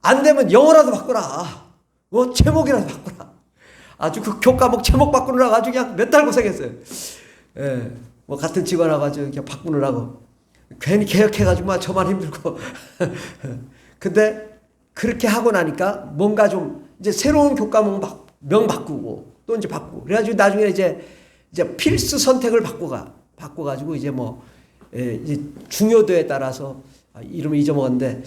안 되면 영어라도 바꾸라. 제목이라도 바꾸라. 아주 그 교과목 제목 바꾸느라고 아주 그냥 몇 달 고생했어요. 같은 직원 와가지고 그냥 바꾸느라고. 괜히 개혁해가지고 저만 힘들고. 근데 그렇게 하고 나니까 뭔가 좀 이제 새로운 교과목 명 바꾸고 또 이제 바꾸고. 그래가지고 나중에 이제 필수 선택을 바꿔가지고 이제 이제 중요도에 따라서 이름을 잊어먹었는데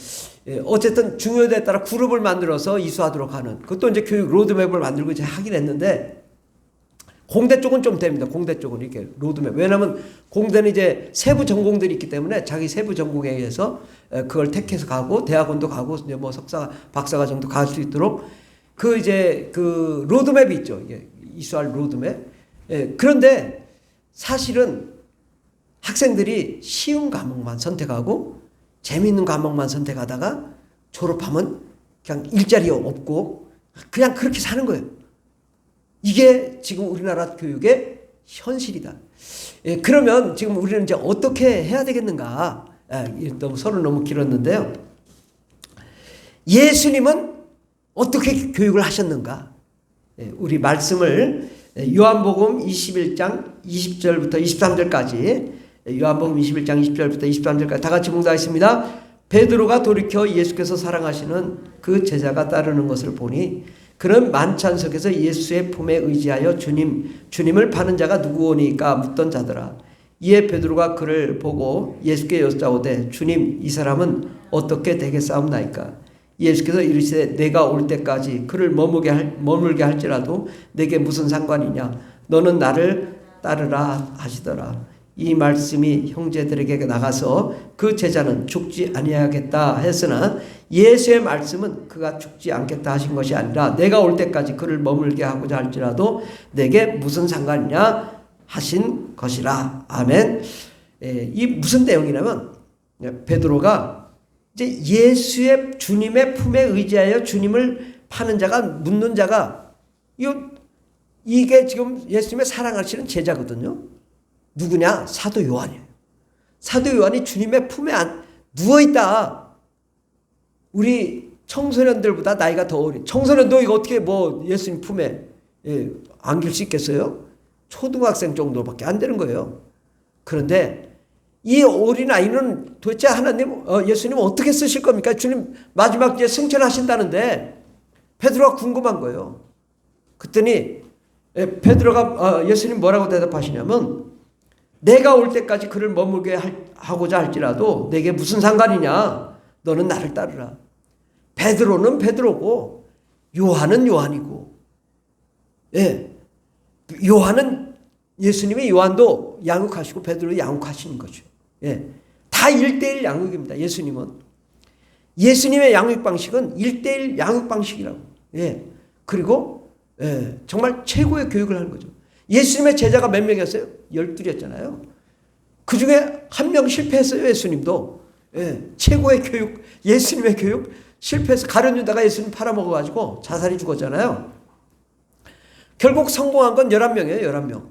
어쨌든 중요도에 따라 그룹을 만들어서 이수하도록 하는 그것도 이제 교육 로드맵을 만들고 이제 하긴 했는데 공대 쪽은 좀 됩니다. 공대 쪽은 이렇게 로드맵. 왜냐하면 공대는 이제 세부 전공들이 있기 때문에 자기 세부 전공에 의해서 그걸 택해서 가고 대학원도 가고 이제 석사, 박사과정도 갈 수 있도록 그 로드맵이 있죠. 이게 이수할 로드맵. 그런데 사실은 학생들이 쉬운 과목만 선택하고 재미있는 과목만 선택하다가 졸업하면 그냥 일자리 없고 그냥 그렇게 사는 거예요. 이게 지금 우리나라 교육의 현실이다. 그러면 지금 우리는 이제 어떻게 해야 되겠는가? 너무 길었는데요. 예수님은 어떻게 교육을 하셨는가? 우리 말씀을 요한복음 21장 20절부터 23절까지, 요한복음 21장 20절부터 23절까지 다 같이 봉독하겠습니다. 베드로가 돌이켜 예수께서 사랑하시는 그 제자가 따르는 것을 보니 그는 만찬석에서 예수의 품에 의지하여 주님을 파는 자가 누구오니까 묻던 자더라. 이에 베드로가 그를 보고 예수께 여짜오되 주님, 이 사람은 어떻게 되겠사옵나이까? 예수께서 이르시되 내가 올 때까지 그를 머물게 할지라도 내게 무슨 상관이냐? 너는 나를 따르라 하시더라. 이 말씀이 형제들에게 나가서 그 제자는 죽지 아니하겠다 했으나 예수의 말씀은 그가 죽지 않겠다 하신 것이 아니라 내가 올 때까지 그를 머물게 하고자 할지라도 내게 무슨 상관이냐 하신 것이라. 아멘. 이 무슨 내용이냐면 베드로가 이제 예수의 주님의 품에 의지하여 주님을 파는 자가, 묻는 자가, 이게 지금 예수님의 사랑하시는 제자거든요. 누구냐? 사도 요한이에요. 사도 요한이 주님의 품에 누워있다. 우리 청소년들보다 나이가 더 어린 청소년도 이거 어떻게 예수님 품에 안길 수 있겠어요? 초등학생 정도밖에 안 되는 거예요. 그런데 이 어린아이는 도대체 하나님, 예수님 어떻게 쓰실 겁니까? 주님 마지막 이제 승천하신다는데 베드로가 궁금한 거예요. 그랬더니 베드로가 예수님 뭐라고 대답하시냐면 내가 올 때까지 그를 머물게 하고자 할지라도 내게 무슨 상관이냐? 너는 나를 따르라. 베드로는 베드로고 요한은 요한이고, 요한은 예수님이 요한도 양육하시고 베드로 양육하시는 거죠. 다 1대1 양육입니다. 예수님의 양육 방식은 1대1 양육 방식이라고. 그리고 정말 최고의 교육을 하는 거죠. 예수님의 제자가 몇 명이었어요? 12이었잖아요. 그 중에 한 명 실패했어요. 예수님도. 최고의 교육, 예수님의 교육 실패해서 가룟유다가 예수님 팔아먹어가지고 자살이 죽었잖아요. 결국 성공한 건 11명이에요. 11명.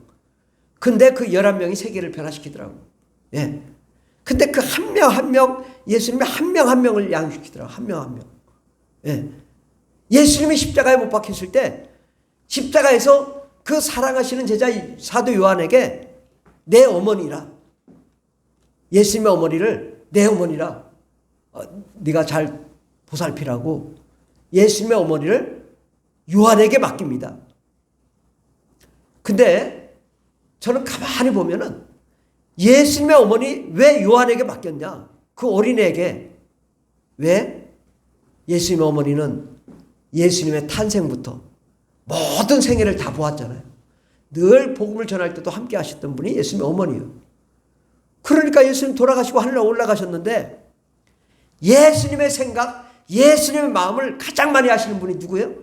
근데 그 11명이 세계를 변화시키더라고요. 근데 그 한 명 한 명, 예수님이 한 명 한 명을 양육시키더라고요. 한 명 한 명. 예수님이 십자가에 못 박혔을 때 십자가에서 그 사랑하시는 제자 사도 요한에게 내 어머니라, 예수님의 어머니를 내 어머니라, 네가 잘 보살피라고 예수님의 어머니를 요한에게 맡깁니다. 근데 저는 가만히 보면은 예수님의 어머니 왜 요한에게 맡겼냐? 그 어린애에게. 왜? 예수님의 어머니는 예수님의 탄생부터 모든 생애를 다 보았잖아요. 늘 복음을 전할 때도 함께 하셨던 분이 예수님의 어머니예요. 그러니까 예수님 돌아가시고 하늘로 올라가셨는데 예수님의 생각, 예수님의 마음을 가장 많이 하시는 분이 누구예요?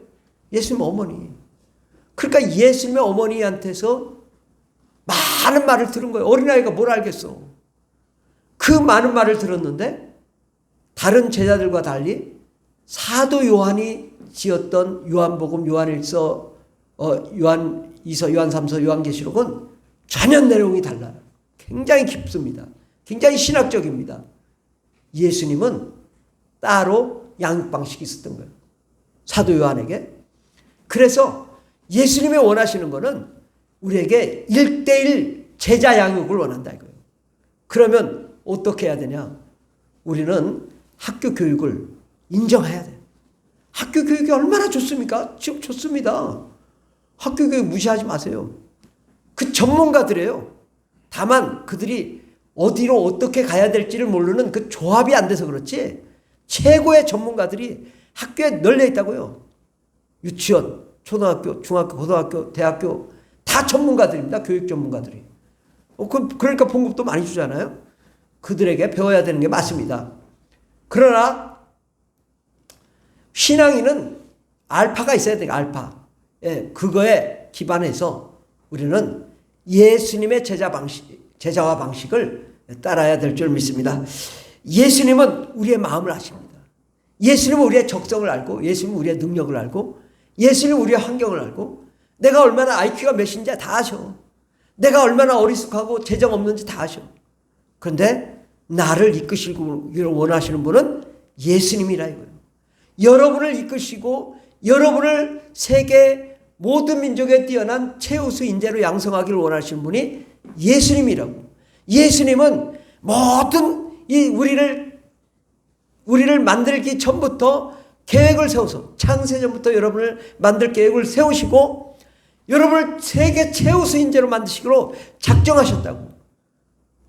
예수님의 어머니. 그러니까 예수님의 어머니한테서 많은 말을 들은 거예요. 어린아이가 뭘 알겠어. 그 많은 말을 들었는데 다른 제자들과 달리 사도 요한이 지었던 요한복음, 요한일서, 요한이서, 요한삼서, 요한계시록은 전혀 내용이 달라요. 굉장히 깊습니다. 굉장히 신학적입니다. 예수님은 따로 양육 방식이 있었던 거예요. 사도 요한에게. 그래서 예수님이 원하시는 거는 우리에게 1대1 제자 양육을 원한다 이거예요. 그러면 어떻게 해야 되냐? 우리는 학교 교육을 인정해야 돼요. 학교 교육이 얼마나 좋습니까? 좋습니다. 학교 교육 무시하지 마세요. 그 전문가들이에요. 다만 그들이 어디로 어떻게 가야 될지를 모르는 그 조합이 안 돼서 그렇지 최고의 전문가들이 학교에 널려 있다고요. 유치원, 초등학교, 중학교, 고등학교, 대학교 다 전문가들입니다. 교육 전문가들이. 그러니까 봉급도 많이 주잖아요. 그들에게 배워야 되는 게 맞습니다. 그러나 신앙인은 알파가 있어야 돼요. 알파. 그거에 기반해서 우리는 예수님의 제자와 방식을 따라야 될 줄 믿습니다. 예수님은 우리의 마음을 아십니다. 예수님은 우리의 적성을 알고, 예수님은 우리의 능력을 알고, 예수님은 우리의 환경을 알고, 내가 얼마나 IQ가 몇인지 다 아셔. 내가 얼마나 어리숙하고 재정 없는지 다 아셔. 그런데 나를 이끄시기를 원하시는 분은 예수님이라 이거예요. 여러분을 이끄시고 여러분을 세계 모든 민족에 뛰어난 최우수 인재로 양성하기를 원하시는 분이 예수님이라고. 예수님은 모든 이 우리를 만들기 전부터 계획을 세워서 창세전부터 여러분을 만들 계획을 세우시고 여러분을 세계 최우수 인재로 만드시기로 작정하셨다고.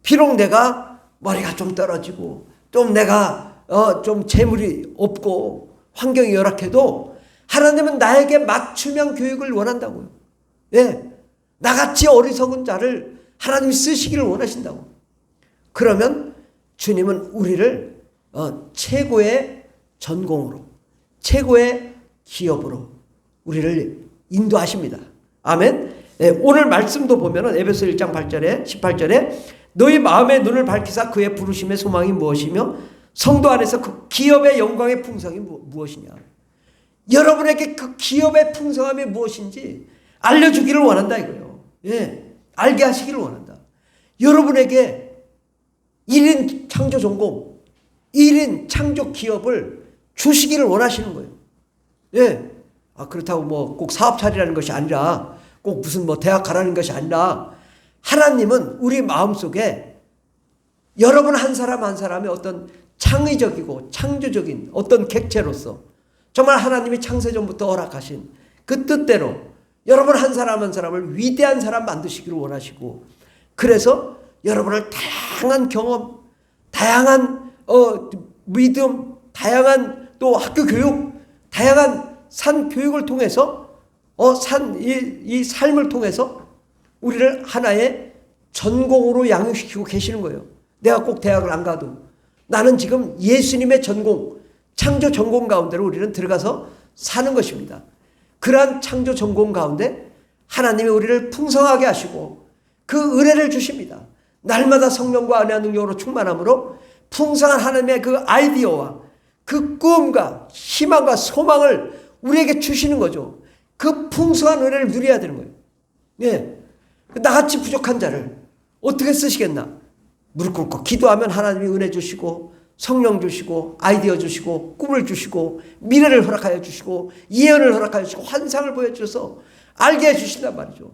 비록 내가 머리가 좀 떨어지고 좀 내가 좀 재물이 없고 환경이 열악해도 하나님은 나에게 맞춤형 교육을 원한다고요. 예, 나같이 어리석은 자를 하나님이 쓰시기를 원하신다고. 그러면 주님은 우리를 최고의 전공으로, 최고의 기업으로 우리를 인도하십니다. 아멘. 예, 오늘 말씀도 보면은 에베소 1장 8절에 18절에 너희 마음의 눈을 밝히사 그의 부르심의 소망이 무엇이며 성도 안에서 그 기업의 영광의 풍성이 무엇이냐. 여러분에게 그 기업의 풍성함이 무엇인지 알려주기를 원한다 이거예요. 예, 알게 하시기를 원한다. 여러분에게 1인 창조 전공, 1인 창조 기업을 주시기를 원하시는 거예요. 예, 그렇다고 뭐 꼭 사업 차리라는 것이 아니라 꼭 무슨 뭐 대학 가라는 것이 아니라 하나님은 우리 마음속에 여러분 한 사람 한 사람의 어떤 창의적이고 창조적인 어떤 객체로서 정말 하나님이 창세전부터 허락하신 그 뜻대로 여러분 한 사람 한 사람을 위대한 사람 만드시기를 원하시고 그래서 여러분을 다양한 경험, 다양한 믿음, 다양한 또 학교 교육, 다양한 산 교육을 통해서 이 삶을 통해서 우리를 하나의 전공으로 양육시키고 계시는 거예요. 내가 꼭 대학을 안 가도 나는 지금 예수님의 전공, 창조 전공 가운데로 우리는 들어가서 사는 것입니다. 그러한 창조 전공 가운데 하나님이 우리를 풍성하게 하시고 그 은혜를 주십니다. 날마다 성령과 은혜와 능력으로 충만함으로 풍성한 하나님의 그 아이디어와 그 꿈과 희망과 소망을 우리에게 주시는 거죠. 그 풍성한 은혜를 누려야 되는 거예요. 예. 나같이 부족한 자를 어떻게 쓰시겠나? 무릎 꿇고 기도하면 하나님이 은혜 주시고 성령 주시고 아이디어 주시고 꿈을 주시고 미래를 허락하여 주시고 예언을 허락하여 주시고 환상을 보여주셔서 알게 해주신단 말이죠.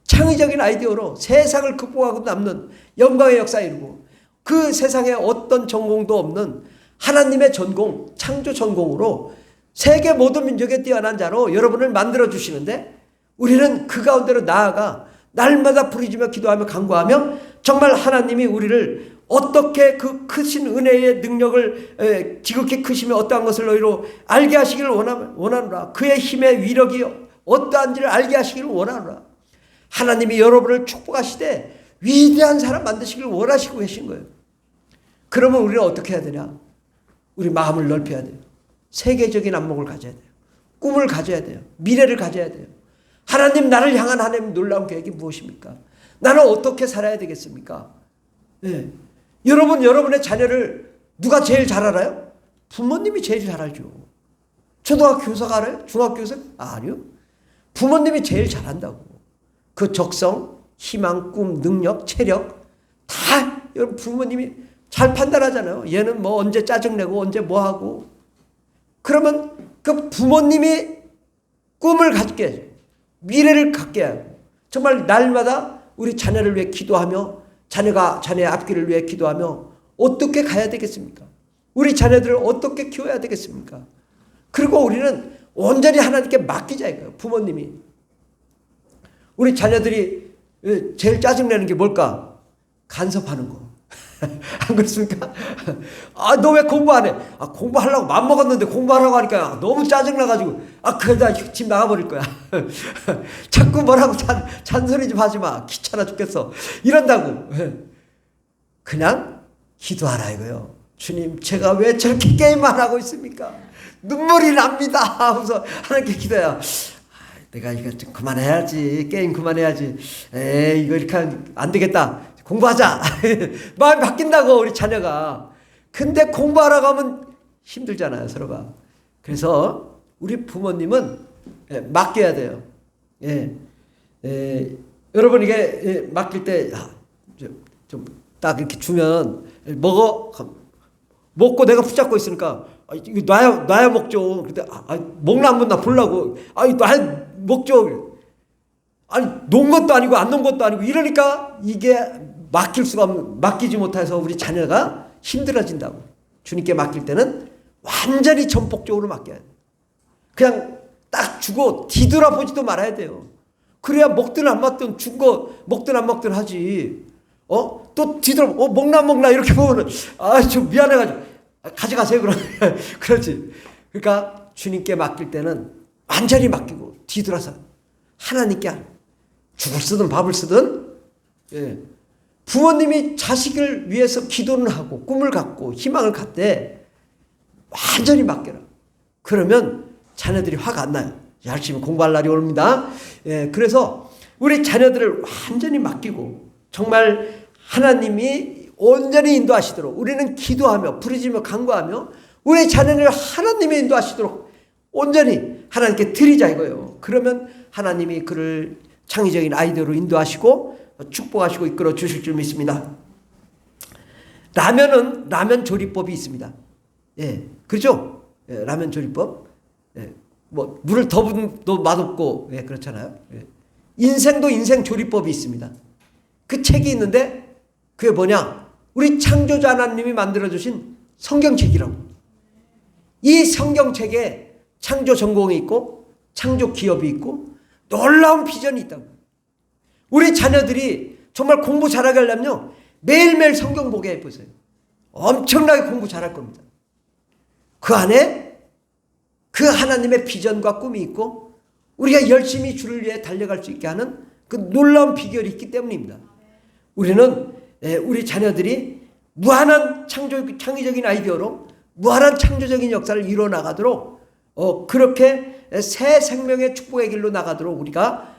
창의적인 아이디어로 세상을 극복하고 남는 영광의 역사에 이르고 그 세상에 어떤 전공도 없는 하나님의 전공, 창조 전공으로 세계 모든 민족에 뛰어난 자로 여러분을 만들어 주시는데 우리는 그 가운데로 나아가 날마다 부르짖으며 기도하며 간구하며 정말 하나님이 우리를 어떻게 그 크신 은혜의 능력을 지극히 크시며 어떠한 것을 너희로 알게 하시기를 원하노라. 그의 힘의 위력이 어떠한지를 알게 하시기를 원하노라. 하나님이 여러분을 축복하시되 위대한 사람 만드시기를 원하시고 계신 거예요. 그러면 우리는 어떻게 해야 되냐? 우리 마음을 넓혀야 돼요. 세계적인 안목을 가져야 돼요. 꿈을 가져야 돼요. 미래를 가져야 돼요. 하나님 나를 향한 하나님 놀라운 계획이 무엇입니까? 나는 어떻게 살아야 되겠습니까? 네. 여러분의 자녀를 누가 제일 잘 알아요? 부모님이 제일 잘 알죠. 초등학교 교사가 알아요? 중학교 교사? 아니요. 부모님이 제일 잘 안다고. 그 적성, 희망, 꿈, 능력, 체력 다 여러분 부모님이 잘 판단하잖아요. 얘는 뭐 언제 짜증내고 언제 뭐 하고. 그러면 그 부모님이 꿈을 갖게 해줘. 미래를 갖게 하고 정말 날마다 우리 자녀를 위해 기도하며 자녀의 앞길을 위해 기도하며 어떻게 가야 되겠습니까? 우리 자녀들을 어떻게 키워야 되겠습니까? 그리고 우리는 온전히 하나님께 맡기자 이거예요. 부모님이. 우리 자녀들이 제일 짜증내는 게 뭘까? 간섭하는 거. 안 그렇습니까? 너 왜 공부 안 해? 공부하려고 맘먹었는데 공부하라고 하니까 너무 짜증나가지고 그러다 집 나가버릴 거야. 자꾸 뭐라고 잔소리 좀 하지 마. 귀찮아 죽겠어. 이런다고. 그냥 기도하라 이거요. 주님 제가 왜 저렇게 게임만 하고 있습니까? 눈물이 납니다 하면서 하나님께 기도해요. 내가 이거 좀 그만해야지. 게임 그만해야지. 이거 이렇게 하면 안 되겠다. 공부하자. 마음이 바뀐다고 우리 자녀가. 근데 공부하라고 하면 힘들잖아요 서로가. 그래서 우리 부모님은 맡겨야 돼요. 여러분 이게 맡길 때 좀 딱 이렇게 주면 먹고 내가 붙잡고 있으니까 이거 놔야 먹죠. 근데 먹나 안 먹나 보려고 놔야 먹죠. 놓은 것도 아니고 안 놓은 것도 아니고 이러니까 이게 맡기지 못해서 우리 자녀가 힘들어진다고. 주님께 맡길 때는 완전히 전폭적으로 맡겨야 돼. 그냥 딱 주고 뒤돌아보지도 말아야 돼요. 그래야 먹든 안 먹든 준 거 먹든 안 먹든 하지. 또 뒤돌아 먹나 안 먹나 이렇게 보면은 좀 미안해가지고 가져가세요 그럼. 그렇지. 그러니까 주님께 맡길 때는 완전히 맡기고 뒤돌아서 하나님께 죽을 쓰든 밥을 쓰든. 예. 부모님이 자식을 위해서 기도는 하고 꿈을 갖고 희망을 갖되 완전히 맡겨라. 그러면 자녀들이 화가 안 나요. 열심히 공부할 날이 옵니다. 예, 그래서 우리 자녀들을 완전히 맡기고 정말 하나님이 온전히 인도하시도록 우리는 기도하며 부르짖으며 간구하며 우리 자녀를 하나님이 인도하시도록 온전히 하나님께 드리자 이거예요. 그러면 하나님이 그를 창의적인 아이디어로 인도하시고 축복하시고 이끌어 주실 줄 믿습니다. 라면 조리법이 있습니다. 예, 그렇죠? 예, 라면 조리법. 예, 뭐 물을 더 붓도 맛없고, 예, 그렇잖아요. 예. 인생도 인생 조리법이 있습니다. 그 책이 있는데 그게 뭐냐? 우리 창조자 하나님이 만들어주신 성경책이라고. 이 성경책에 창조 전공이 있고 창조 기업이 있고 놀라운 비전이 있다고. 우리 자녀들이 정말 공부 잘하게 하려면요 매일매일 성경 보게 해보세요. 엄청나게 공부 잘할 겁니다. 그 안에 그 하나님의 비전과 꿈이 있고 우리가 열심히 주를 위해 달려갈 수 있게 하는 그 놀라운 비결이 있기 때문입니다. 우리는 우리 자녀들이 무한한 창의적인 아이디어로 무한한 창조적인 역사를 이뤄나가도록 그렇게 새 생명의 축복의 길로 나가도록 우리가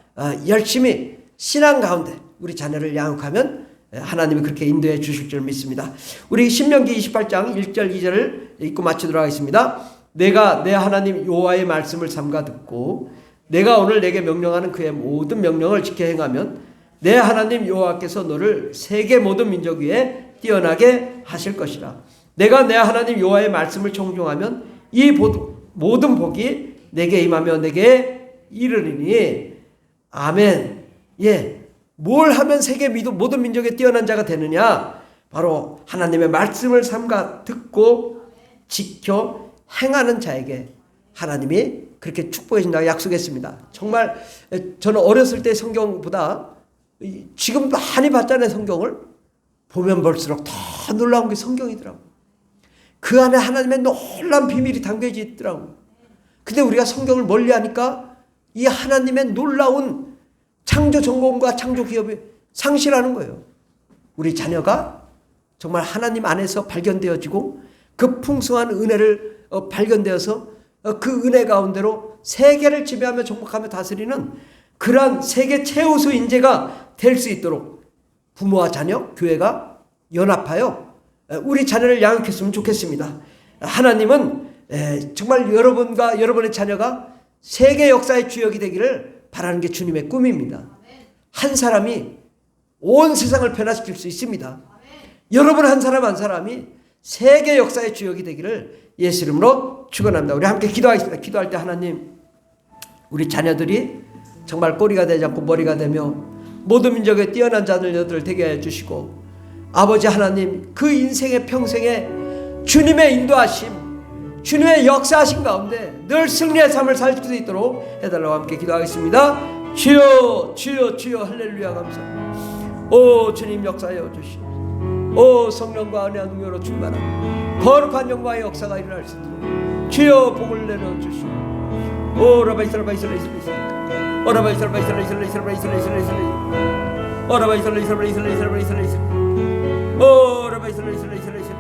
열심히 신앙 가운데 우리 자녀를 양육하면 하나님이 그렇게 인도해 주실 줄 믿습니다. 우리 신명기 28장 1절 2절을 읽고 마치도록 하겠습니다. 내가 내 하나님 여호와의 말씀을 삼가 듣고 내가 오늘 내게 명령하는 그의 모든 명령을 지켜 행하면 내 하나님 여호와께서 너를 세계 모든 민족 위에 뛰어나게 하실 것이라. 내가 내 하나님 여호와의 말씀을 청종하면 이 모든 복이 내게 임하며 내게 이르리니. 아멘. 예, 뭘 하면 세계 모든 민족에 뛰어난 자가 되느냐? 바로 하나님의 말씀을 삼가 듣고 지켜 행하는 자에게 하나님이 그렇게 축복해 준다고 약속했습니다. 정말 저는 어렸을 때 성경보다 지금 많이 봤잖아요. 성경을 보면 볼수록 더 놀라운 게 성경이더라고. 그 안에 하나님의 놀라운 비밀이 담겨져 있더라고. 근데 우리가 성경을 멀리하니까 이 하나님의 놀라운 창조 전공과 창조 기업이 상실하는 거예요. 우리 자녀가 정말 하나님 안에서 발견되어지고 그 풍성한 은혜를 발견되어서 그 은혜 가운데로 세계를 지배하며 정복하며 다스리는 그러한 세계 최우수 인재가 될 수 있도록 부모와 자녀, 교회가 연합하여 우리 자녀를 양육했으면 좋겠습니다. 하나님은 정말 여러분과 여러분의 자녀가 세계 역사의 주역이 되기를 바라는 게 주님의 꿈입니다. 한 사람이 온 세상을 변화시킬 수 있습니다. 여러분 한 사람 한 사람이 세계 역사의 주역이 되기를 예수 이름으로 축원합니다. 우리 함께 기도하겠습니다. 기도할 때 하나님, 우리 자녀들이 정말 꼬리가 되지 않고 머리가 되며 모든 민족의 뛰어난 자들을 되게 해주시고 아버지 하나님, 그 인생의 평생에 주님의 인도하심, 주님의 역사하심 가운데 늘 승리의 삶을 살 수 있도록 해달라고 함께 기도하겠습니다. 주여 주여 주여 할렐루야 감사합니다. 오 주님 역사하여 주시옵소서. 오 성령과 은혜와 능력으로 충만한 거룩한 영광의 역사가 일어날 수 있도록 주여 복을 내려 주시오. 오 라바이슬라바이슬라이슬라이슬 오라바이슬라바이슬라이슬라이슬라이슬라이슬라이슬 오라바이슬라이슬라이슬라이슬라이슬라이슬 오라바이슬라이슬라이슬라이슬라이슬라이슬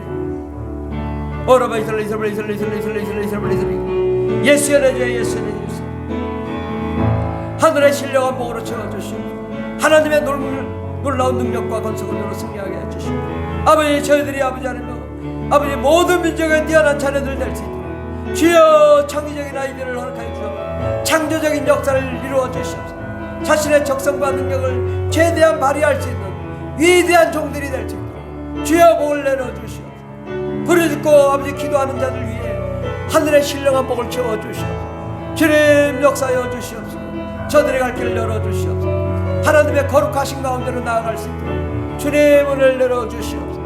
오라바이슬라이슬라이슬라이슬라이슬라이슬라이슬 예수의 내주 예수의 내주 하늘의 신령한 복으로 채워주시고 하나님의 놀라운 능력과 건설으로 승리하게 해주시고 아버지 저희들이 아버지 모든 민족의 뛰어난 자녀들 될 수 있도록 주여 창의적인 아이디어를 허락하여 주옵소서. 창조적인 역사를 이루어 주시옵소서. 자신의 적성과 능력을 최대한 발휘할 수 있는 위대한 종들이 될 수 있도록 주여 복을 내려 주시옵소서. 부르짖고 아버지 기도하는 자들 위해 하늘의 신령한 복을 채워주시옵소서. 주님 역사여 주시옵소서. 저들의 갈 길을 열어주시옵소서. 하나님의 거룩하신 가운데로 나아갈 수 있도록 주님 은혜를 열어주시옵소서.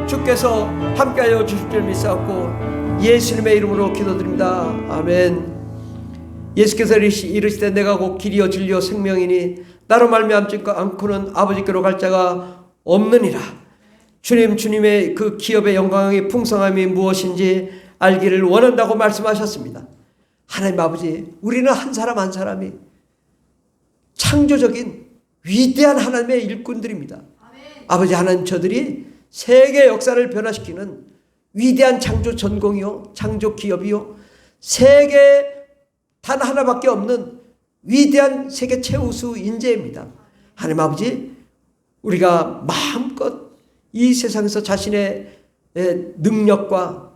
주께서 함께하여 주실 줄 믿사옵고 예수님의 이름으로 기도드립니다. 아멘. 예수께서 이르시되 내가 곧 길이요 진리요 생명이니 나로 말미암지 않고는 아버지께로 갈 자가 없느니라. 주님의 그 기업의 영광의 풍성함이 무엇인지 알기를 원한다고 말씀하셨습니다. 하나님 아버지, 우리는 한 사람 한 사람이 창조적인 위대한 하나님의 일꾼들입니다. 아멘. 아버지 하나님, 저들이 세계 역사를 변화시키는 위대한 창조 전공이요 창조 기업이요 세계 단 하나밖에 없는 위대한 세계 최우수 인재입니다. 하나님 아버지, 우리가 마음껏 이 세상에서 자신의 능력과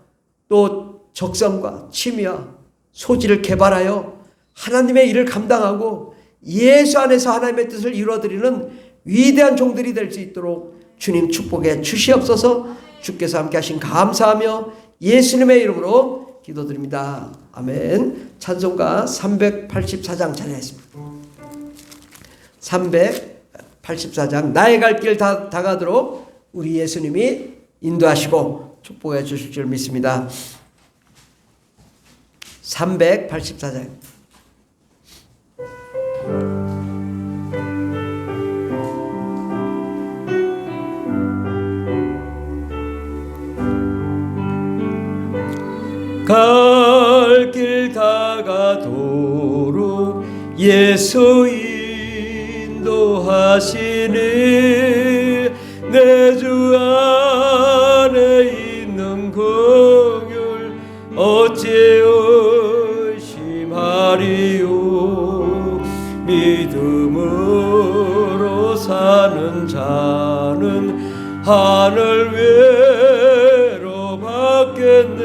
또 적성과 취미와 소질을 개발하여 하나님의 일을 감당하고 예수 안에서 하나님의 뜻을 이루어드리는 위대한 종들이 될 수 있도록 주님 축복해 주시옵소서. 주께서 함께 하신 감사하며 예수님의 이름으로 기도드립니다. 아멘. 찬송가 384장 찬양했습니다. 384장 나의 갈 길 다가도록 우리 예수님이 인도하시고 축복해 주실 줄 믿습니다. 384장 갈 길 다가도록 예수 인도하시니 내 주 안에 있는 긍휼 어찌 의심하리요. 믿음으로 사는 자는 하늘 위로 받겠네.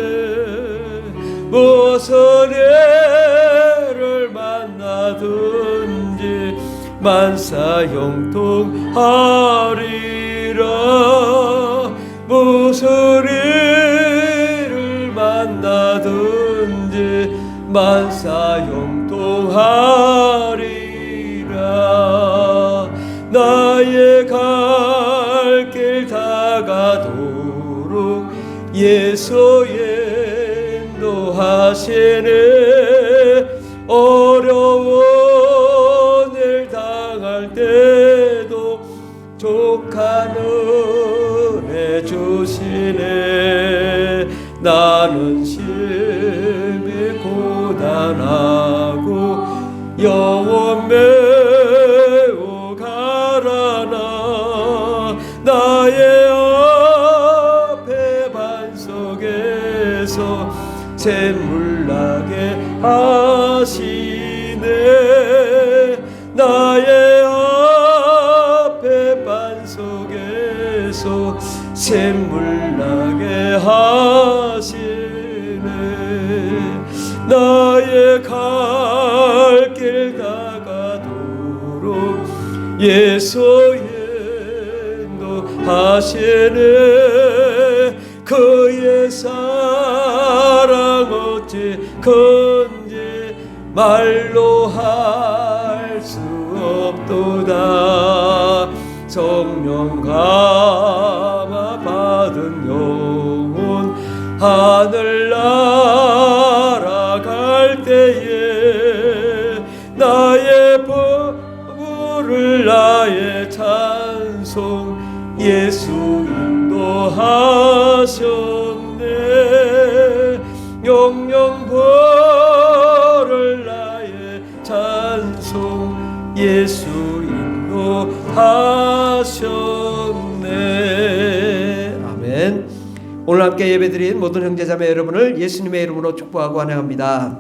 무슨 애를 만나든지 만사 형통하리라. 무슨 일을 만나든지 만사 형통하리라. 나의 갈 길 다가도록 예수 인도하시네. 어려운 일 당할 때도 족한 은혜 주시네. 나는 심히 고단하고 영혼 매우 가라나. 나의 앞에 반석에서 샘물 나게 하시네. 나의 앞에 반석에서 샘물 나게 하시네. 나의 갈 길 다가도록 예수 인도하시네. 그의 사랑 어찌 큰지 말로 할 수 없도다. 성령 감화 받은 영혼 하늘 날아갈 때에 나의 부를 나의 찬송 예수 인도하셨네. 영영 벌을 나의 찬송 예수 인도하셨네. 아멘. 오늘 함께 예배드린 모든 형제자매 여러분을 예수님의 이름으로 축복하고 환영합니다.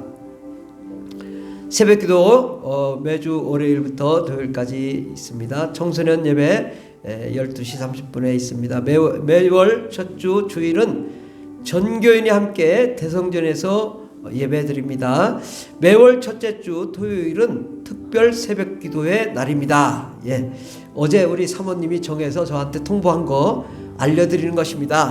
새벽기도 매주 월요일부터 토요일까지 있습니다. 청소년 예배 12시 30분에 있습니다. 매월 첫 주 주일은 전교인이 함께 대성전에서 예배드립니다. 매월 첫째 주 토요일은 특별 새벽기도의 날입니다. 어제 우리 사모님이 정해서 저한테 통보한 거 알려드리는 것입니다.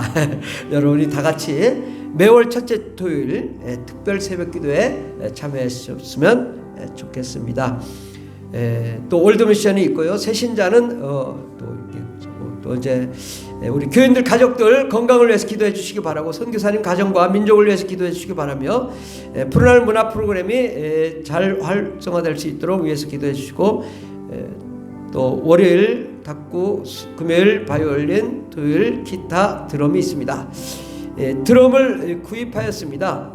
여러분이 다 같이 매월 첫째 토요일 특별 새벽 기도에 참여하셨으면 좋겠습니다. 또 올드미션이 있고요. 새신자는 또 이제 우리 교인들 가족들 건강을 위해서 기도해 주시기 바라고, 선교사님 가정과 민족을 위해서 기도해 주시기 바라며 푸른하늘 문화 프로그램이 잘 활성화될 수 있도록 위해서 기도해 주시고, 또 월요일 탁구, 금요일 바이올린, 토요일 기타, 드럼이 있습니다. 드럼을 구입하였습니다.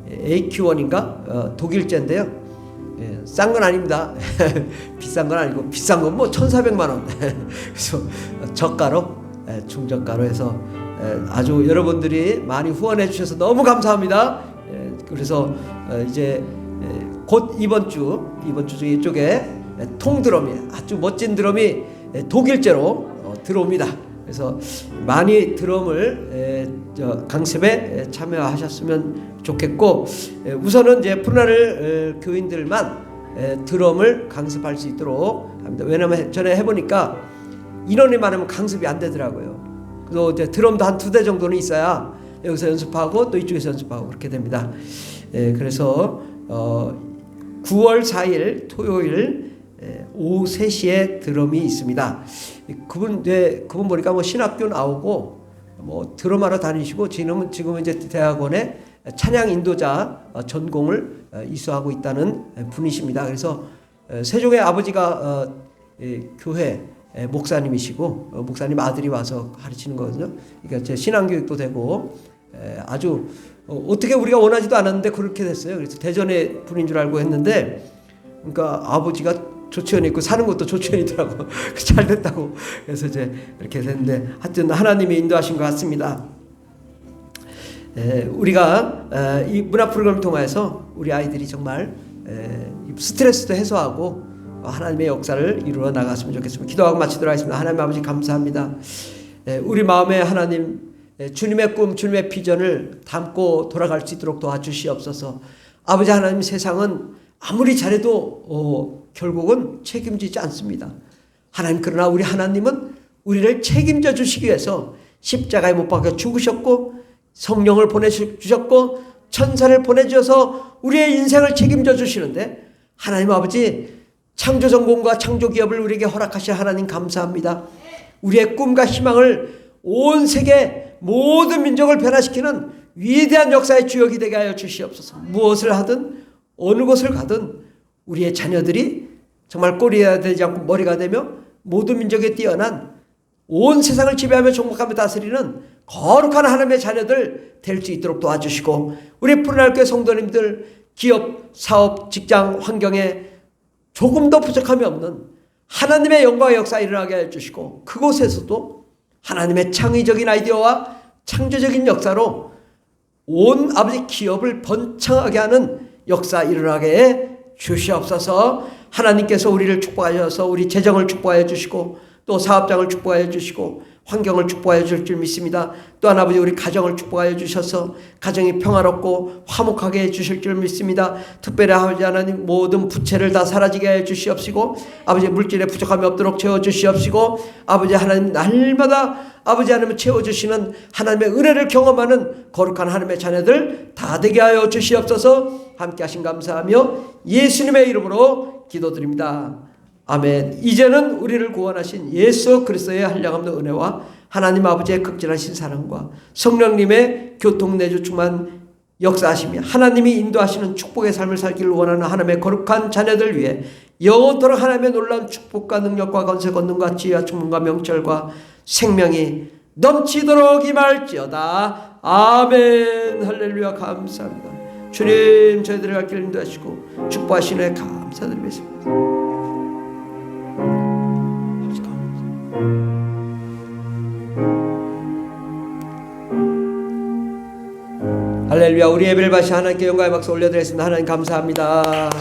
AQ1인가 독일제인데요. 싼 건 아닙니다. 비싼 건 아니고, 비싼 건 뭐 1,400만 원. 그래서 저가로, 중저가로 해서 아주 여러분들이 많이 후원해 주셔서 너무 감사합니다. 그래서 이제 곧 이번 주 중에 이쪽에 통드럼이, 아주 멋진 드럼이 독일제로 들어옵니다. 그래서 많이 드럼을 강습에 참여하셨으면 좋겠고, 우선은 이제 푸른하늘 교인들만 드럼을 강습할 수 있도록 합니다. 왜냐면 전에 해보니까 인원이 많으면 강습이 안 되더라고요. 그래서 이제 드럼도 한 2대 정도는 있어야 여기서 연습하고 또 이쪽에서 연습하고 그렇게 됩니다. 그래서 9월 4일 토요일 오후 3시에 드럼이 있습니다. 그분 보니까 뭐 신학교 나오고 뭐 드럼하러 다니시고, 지금은 이제 대학원에 찬양 인도자 전공을 이수하고 있다는 분이십니다. 그래서 세종의 아버지가 교회 목사님이시고, 목사님 아들이 와서 가르치는 거거든요. 그러니까 제 신앙교육도 되고, 아주 어떻게 우리가 원하지도 않았는데 그렇게 됐어요. 그래서 대전의 분인 줄 알고 했는데, 그러니까 아버지가 조치원에 있고 사는 것도 조치원이더라고. 잘 됐다고. 그래서 이제 이렇게 됐는데, 하여튼 하나님이 인도하신 것 같습니다. 우리가 이 문화 프로그램을 통해서 우리 아이들이 정말 스트레스도 해소하고 하나님의 역사를 이루어 나갔으면 좋겠습니다. 기도하고 마치도록 하겠습니다. 하나님 아버지 감사합니다. 우리 마음에 하나님, 주님의 꿈, 주님의 비전을 담고 돌아갈 수 있도록 도와주시옵소서. 아버지 하나님, 세상은 아무리 잘해도 결국은 책임지지 않습니다. 하나님, 그러나 우리 하나님은 우리를 책임져 주시기 위해서 십자가에 못 박혀 죽으셨고, 성령을 보내주셨고, 천사를 보내주셔서 우리의 인생을 책임져 주시는데, 하나님 아버지, 창조전공과 창조기업을 우리에게 허락하신 하나님 감사합니다. 우리의 꿈과 희망을 온 세계 모든 민족을 변화시키는 위대한 역사의 주역이 되게 하여 주시옵소서. 무엇을 하든 어느 곳을 가든 우리의 자녀들이 정말 꼬리가 되지 않고 머리가 되며 모든 민족에 뛰어난, 온 세상을 지배하며 정복하며 다스리는 거룩한 하나님의 자녀들 될 수 있도록 도와주시고, 우리 푸른하늘 교회 성도님들 기업, 사업, 직장, 환경에 조금도 부족함이 없는 하나님의 영광의 역사 일어나게 해주시고, 그곳에서도 하나님의 창의적인 아이디어와 창조적인 역사로 온 아버지 기업을 번창하게 하는 역사 일어나게 해 주시옵소서. 하나님께서 우리를 축복하셔서 우리 재정을 축복하여 주시고, 또 사업장을 축복하여 주시고, 환경을 축복하여 줄 줄 믿습니다. 또한 아버지, 우리 가정을 축복하여 주셔서 가정이 평화롭고 화목하게 해 주실 줄 믿습니다. 특별히 아버지 하나님, 모든 부채를 다 사라지게 해 주시옵시고, 아버지 물질에 부족함이 없도록 채워 주시옵시고, 아버지 하나님, 날마다 아버지 하나님을 채워주시는 하나님의 은혜를 경험하는 거룩한 하나님의 자녀들 다 되게 하여 주시옵소서. 함께 하신 감사하며 예수님의 이름으로 기도드립니다. 아멘. 이제는 우리를 구원하신 예수 그리스도의 한량없는 은혜와 하나님 아버지의 극진하신 사랑과 성령님의 교통내주 충만 역사하시며 하나님이 인도하시는 축복의 삶을 살기를 원하는 하나님의 거룩한 자녀들 위해 영원토록 하나님의 놀라운 축복과 능력과 건세 권능과 지혜와 충만과 명철과 생명이 넘치도록 임할지어다. 아멘. 할렐루야. 감사합니다. 주님, 저희들의 갈 길 인도하시고 축복하시네 감사드리겠습니다. 할렐루야. 우리 예배를 바시 하나님께 영광의 박수 올려드리겠습니다. 하나님 감사합니다.